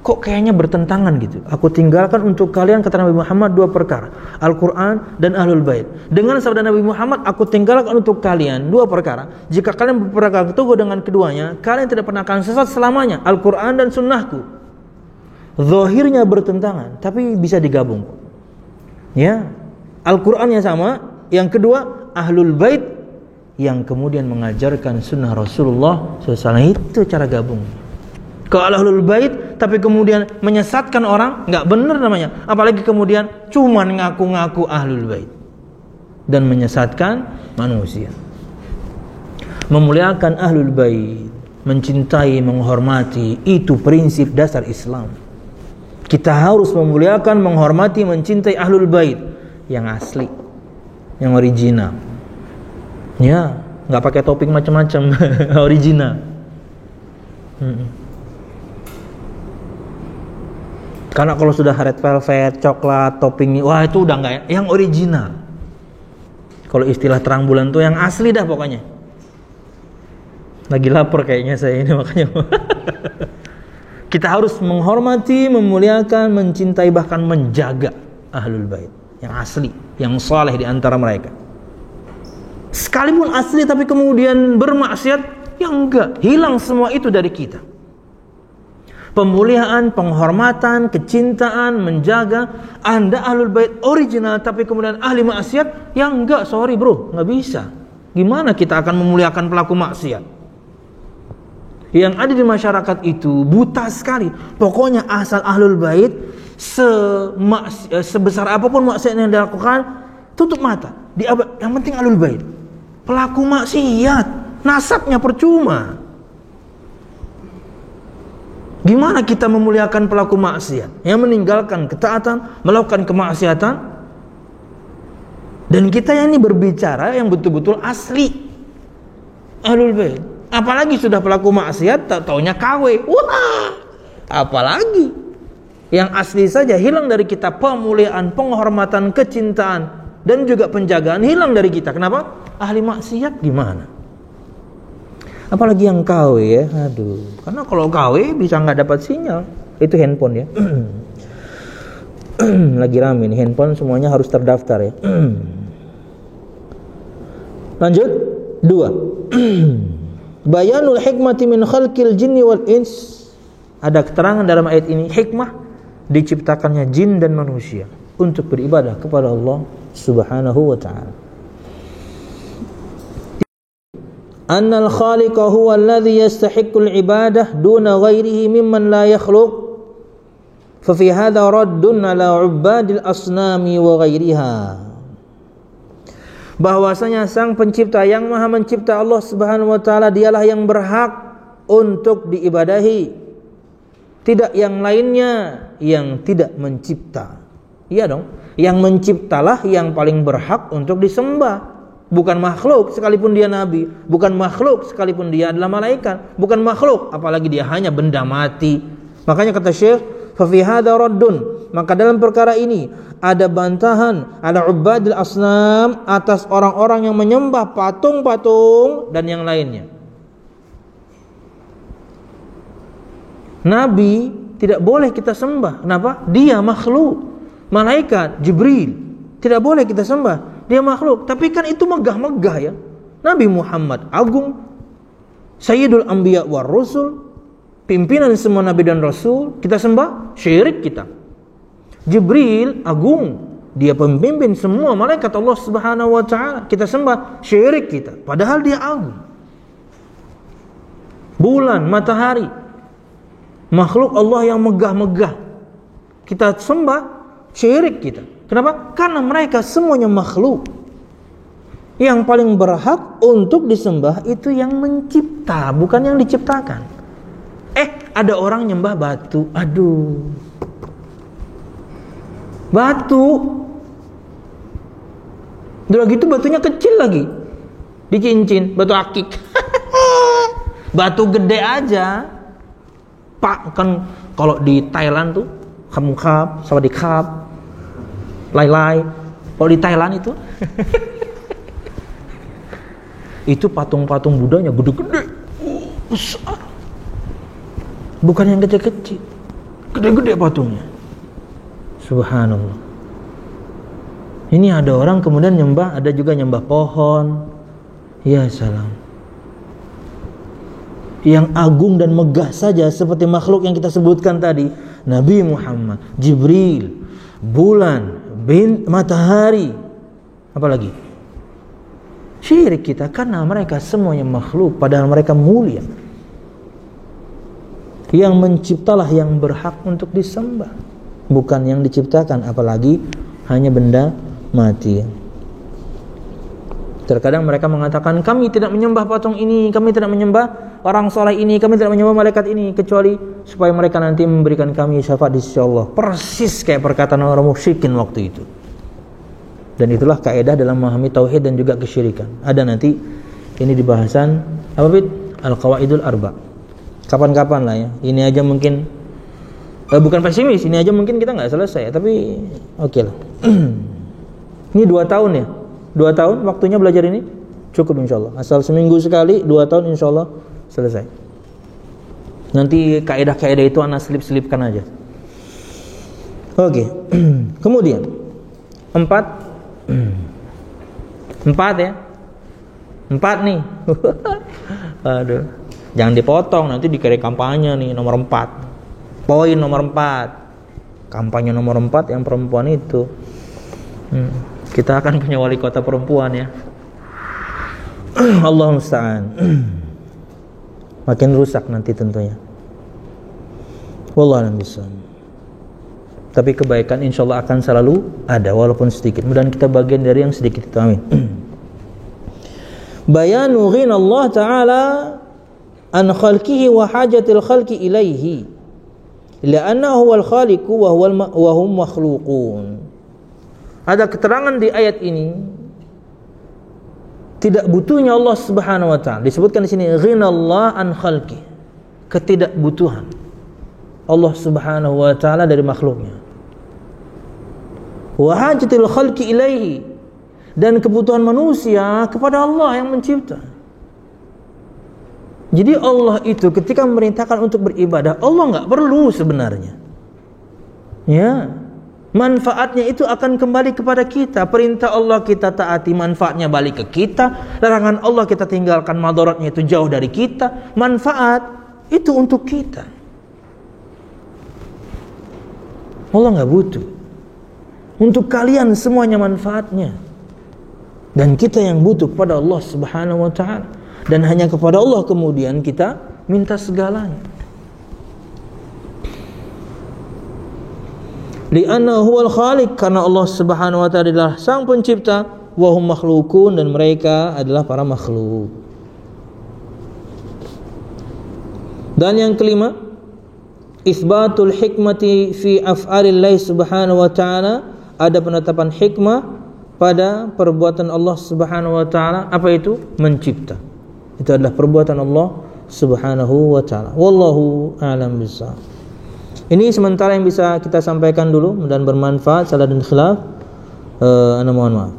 S1: kok kayaknya bertentangan gitu. Aku tinggalkan untuk kalian, kata Nabi Muhammad, dua perkara, Al-Quran dan Ahlul Bait. Dengan sabda Nabi Muhammad, aku tinggalkan untuk kalian dua perkara, jika kalian berpegang teguh dengan keduanya, kalian tidak pernah akan sesat selamanya, Al-Quran dan sunnahku. Zahirnya bertentangan, tapi bisa digabung. Ya, Al-Qurannya sama, yang kedua Ahlul Bait yang kemudian mengajarkan sunnah Rasulullah SAW. Itu cara gabung. Kalau Ahlul Bait tapi kemudian menyesatkan orang, nggak benar namanya. Apalagi kemudian cuman ngaku-ngaku Ahlul Bait dan menyesatkan manusia. Memuliakan Ahlul Bait, mencintai, menghormati, itu prinsip dasar Islam. Kita harus memuliakan, menghormati, mencintai Ahlul Bait yang asli, yang original. Ya, nggak pakai topping macam-macam, original. Karena kalau sudah red velvet, coklat, topping, wah itu udah enggak ya, yang original. Kalau istilah terang bulan tuh yang asli dah pokoknya. Lagi lapar kayaknya saya ini makanya. Kita harus menghormati, memuliakan, mencintai, bahkan menjaga Ahlul Bait yang asli, yang saleh di antara mereka. Sekalipun asli tapi kemudian bermaksiat, ya enggak, hilang semua itu dari kita. Pemuliaan, penghormatan, kecintaan, menjaga. Anda Ahlul Bait original tapi kemudian ahli maksiat, ya enggak, sorry bro, enggak bisa. Gimana kita akan memuliakan pelaku maksiat? Yang ada di masyarakat itu buta sekali. Pokoknya asal Ahlul Bait, sebesar apapun maksiat yang dilakukan, tutup mata. Yang penting Ahlul Bait. Pelaku maksiat, nasabnya percuma. Gimana kita memuliakan pelaku maksiat yang meninggalkan ketaatan, melakukan kemaksiatan? Dan kita yang ini berbicara yang betul-betul asli Ahlul Bait. Apalagi sudah pelaku maksiat, tak taunya KW. Wah, apalagi yang asli saja hilang dari kita. Pemuliaan, penghormatan, kecintaan, dan juga penjagaan hilang dari kita. Kenapa? Ahli maksiat gimana? Apalagi yang KW ya, aduh. Karena kalau KW bisa nggak dapat sinyal. Itu handphone ya. Lagi rame nih handphone, semuanya harus terdaftar ya. Lanjut, 2. Bayanul hikmati min khalqil jinni wal ins. Ada keterangan dalam ayat ini hikmah diciptakannya jin dan manusia untuk beribadah kepada Allah Subhanahu wa ta'ala. Annal khaliqa huwa alladhi yastahiqqul ibadah duna ghairihi mimman la yakhluq. Fa fi hadha raddun ala ubadil asnami wa ghairiha. Bahwasanya sang pencipta yang maha mencipta Allah Subhanahu wa taala, dialah yang berhak untuk diibadahi, tidak yang lainnya yang tidak mencipta. Iya dong, yang menciptalah yang paling berhak untuk disembah. Bukan makhluk sekalipun dia nabi, bukan makhluk sekalipun dia adalah malaikat, bukan makhluk apalagi dia hanya benda mati. Makanya kata Syekh, fa fi hadza raddun, maka dalam perkara ini ada bantahan, ada ubadil asnam, atas orang-orang yang menyembah patung-patung dan yang lainnya. Nabi tidak boleh kita sembah. Kenapa? Dia makhluk. Malaikat Jibril tidak boleh kita sembah. Dia makhluk. Tapi kan itu megah-megah ya. Nabi Muhammad agung, Sayyidul Anbiya war Rasul, pimpinan semua nabi dan rasul, kita sembah, syirik kita. Jibril agung, dia pemimpin semua malaikat Allah Subhanahu wa taala, kita sembah, syirik kita. Padahal dia agung. Bulan, matahari, makhluk Allah yang megah-megah, kita sembah, syirik kita. Kenapa? Karena mereka semuanya makhluk. Yang paling berhak untuk disembah itu yang mencipta, bukan yang diciptakan. Ada orang nyembah batu. Aduh, batu. Udah gitu batunya kecil lagi, dicincin, batu akik. Batu gede aja. Pak, kan kalau di Thailand tuh Kamkhap, Sawadikap, Lai-lai. Kalau di Thailand itu itu patung-patung Budanya gede-gede, besar. Bukan yang kecil-kecil, gede-gede patungnya. Subhanallah. Ini ada orang kemudian nyembah, ada juga nyembah pohon. Ya salam. Yang agung dan megah saja seperti makhluk yang kita sebutkan tadi, Nabi Muhammad, Jibril, bulan, matahari, apalagi? Syirik kita karena mereka semuanya makhluk, padahal mereka mulia. Yang menciptalah yang berhak untuk disembah, bukan yang diciptakan, apalagi hanya benda mati. Terkadang mereka mengatakan, kami tidak menyembah patung ini, kami tidak menyembah orang soleh ini, kami tidak menyembah malaikat ini, kecuali supaya mereka nanti memberikan kami syafaat di sisi Allah. Persis kayak perkataan orang musyrikin waktu itu. Dan itulah kaidah dalam memahami tauhid dan juga kesyirikan. Ada nanti ini di bahasan apa Bid? Al-Qawaidul Arba. Kapan-kapan lah ya. Ini aja mungkin bukan pesimis, ini aja mungkin kita nggak selesai, tapi oke lah. Ini 2 tahun ya. 2 tahun waktunya belajar ini cukup insyaallah. Asal seminggu sekali, 2 tahun insyaallah selesai. Nanti kaidah-kaidah itu anak selip-selipkan aja. Oke. Kemudian 4 ya. 4 nih. Aduh. Jangan dipotong, nanti dikira kampanye nih nomor 4. Poin nomor 4. Kampanye nomor 4 yang perempuan itu. Kita akan punya wali kota perempuan ya. Allah musta'an. Makin rusak nanti tentunya. Wallahu a'lam bishawab. Tapi kebaikan insyaallah akan selalu ada walaupun sedikit. Mudah-mudahan kita bagian dari yang sedikit itu. Amin. Bayanu ghina Allah Ta'ala an khalqihi wa hajatil khalqi ilaihi la'annahu huwal khaliqu wa hum makhluqun. Ada keterangan di ayat ini tidak butuhnya Allah Subhanahu wa taala. Disebutkan di sini ghina Allah an khalqi, ketidakbutuhan Allah Subhanahu wa taala dari makhluknya. Wa hajatil khalqi ilaihi, dan kebutuhan manusia kepada Allah yang mencipta. Jadi Allah itu ketika memerintahkan untuk beribadah, Allah enggak perlu sebenarnya. Ya. Manfaatnya itu akan kembali kepada kita. Perintah Allah kita taati, manfaatnya balik ke kita. Larangan Allah kita tinggalkan, madaratnya itu jauh dari kita. Manfaat itu untuk kita. Allah nggak butuh. Untuk kalian semuanya manfaatnya. Dan kita yang butuh kepada Allah Subhanahu wa ta'ala. Dan hanya kepada Allah kemudian kita minta segalanya. Li'annahu huwal khaliq, karena Allah Subhanahu wa ta'ala adalah sang pencipta, wa hum makhlukun, dan mereka adalah para makhluk. Dan yang kelima, isbatul hikmati fi af'alillahi Subhanahu wa ta'ala, ada penetapan hikmah pada perbuatan Allah Subhanahu wa ta'ala. Apa itu? Mencipta. Itu adalah perbuatan Allah Subhanahu wa ta'ala. Wallahu a'lam bishawab. Ini sementara yang bisa kita sampaikan dulu dan bermanfaat. Salah dan khilaf, ana mohon maaf.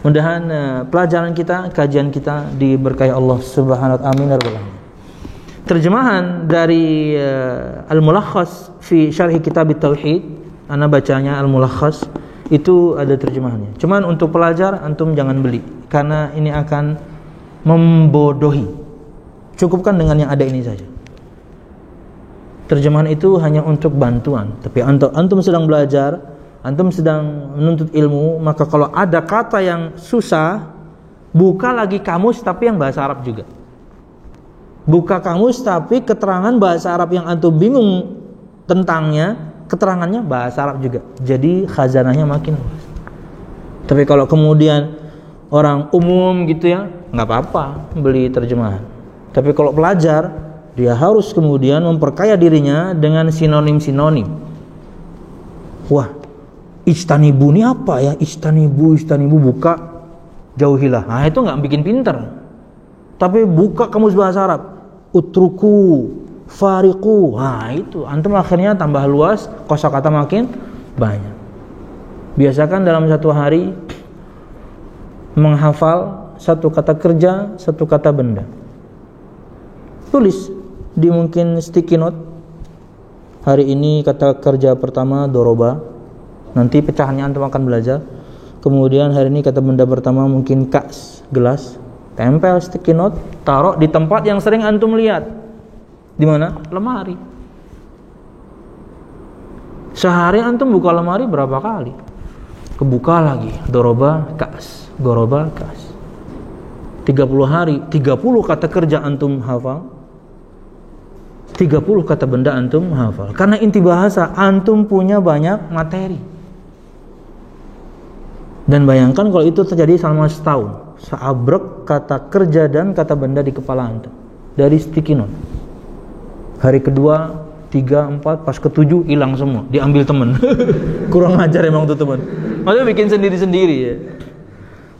S1: Mudah-mudahan pelajaran kita, kajian kita diberkahi Allah Subhanahu wa ta'ala. Amin ya rabbal alamin. terjemahan dari Al-Mulakhas fi Syarh Kitab Tauhid, ana bacanya Al-Mulakhas, itu ada terjemahannya. Cuman untuk pelajar antum jangan beli karena ini akan membodohi. Cukupkan dengan yang ada ini saja. Terjemahan itu hanya untuk bantuan. Tapi antum sedang belajar, antum sedang menuntut ilmu, maka kalau ada kata yang susah, buka lagi kamus tapi yang bahasa Arab juga. Buka kamus tapi keterangan bahasa Arab yang antum bingung tentangnya, keterangannya bahasa Arab juga. Jadi khazanahnya makin luas. Tapi kalau kemudian orang umum gitu ya, nggak apa-apa beli terjemahan. Tapi kalau pelajar, dia harus kemudian memperkaya dirinya dengan sinonim-sinonim. Wah, ijtanibu ini apa ya? Ijtanibu buka, jauhilah. Nah itu nggak bikin pinter. Tapi buka kamus bahasa Arab, utruku, fariqu. Nah itu antum akhirnya tambah luas, kosakata makin banyak. Biasakan dalam satu hari menghafal satu kata kerja, satu kata benda. Tulis di mungkin sticky note. Hari ini kata kerja pertama doroba. Nanti pecahannya antum akan belajar. Kemudian hari ini kata benda pertama mungkin kas, gelas. Tempel sticky note, taruh di tempat yang sering antum lihat. Di mana? Lemari. Sehari antum buka lemari berapa kali? Kebuka lagi, doroba kas, goroba kas. 30 hari, 30 kata kerja antum hafal. 30 kata benda antum hafal. Karena inti bahasa antum punya banyak materi. Dan bayangkan kalau itu terjadi selama setahun. Seabrek kata kerja dan kata benda di kepala antum dari sticky note. Hari kedua, 3, 4, pas ke-7 hilang semua, diambil teman. Kurang ajar emang tuh teman. Maksudnya bikin sendiri-sendiri ya.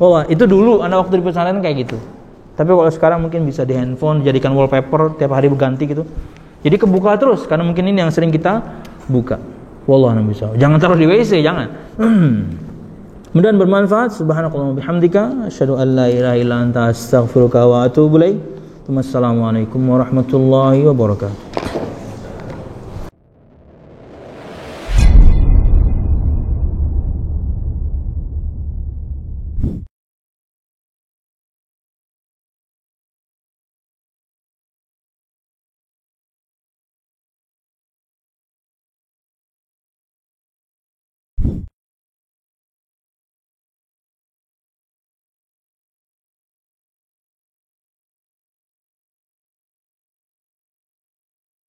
S1: Wah, itu dulu anak waktu di pesantren kayak gitu. Tapi kalau sekarang mungkin bisa di handphone, jadikan wallpaper tiap hari berganti gitu. Jadi kebuka terus karena mungkin ini yang sering kita buka. Wallahu a'lam bishawab. Jangan taruh di WC, jangan. Mudah-mudahan bermanfaat. Subhanakallahumma bihamdika asyhadu an la ilaha illa anta astaghfiruka wa atubu ilaik. Wassalamualaikum warahmatullahi wabarakatuh.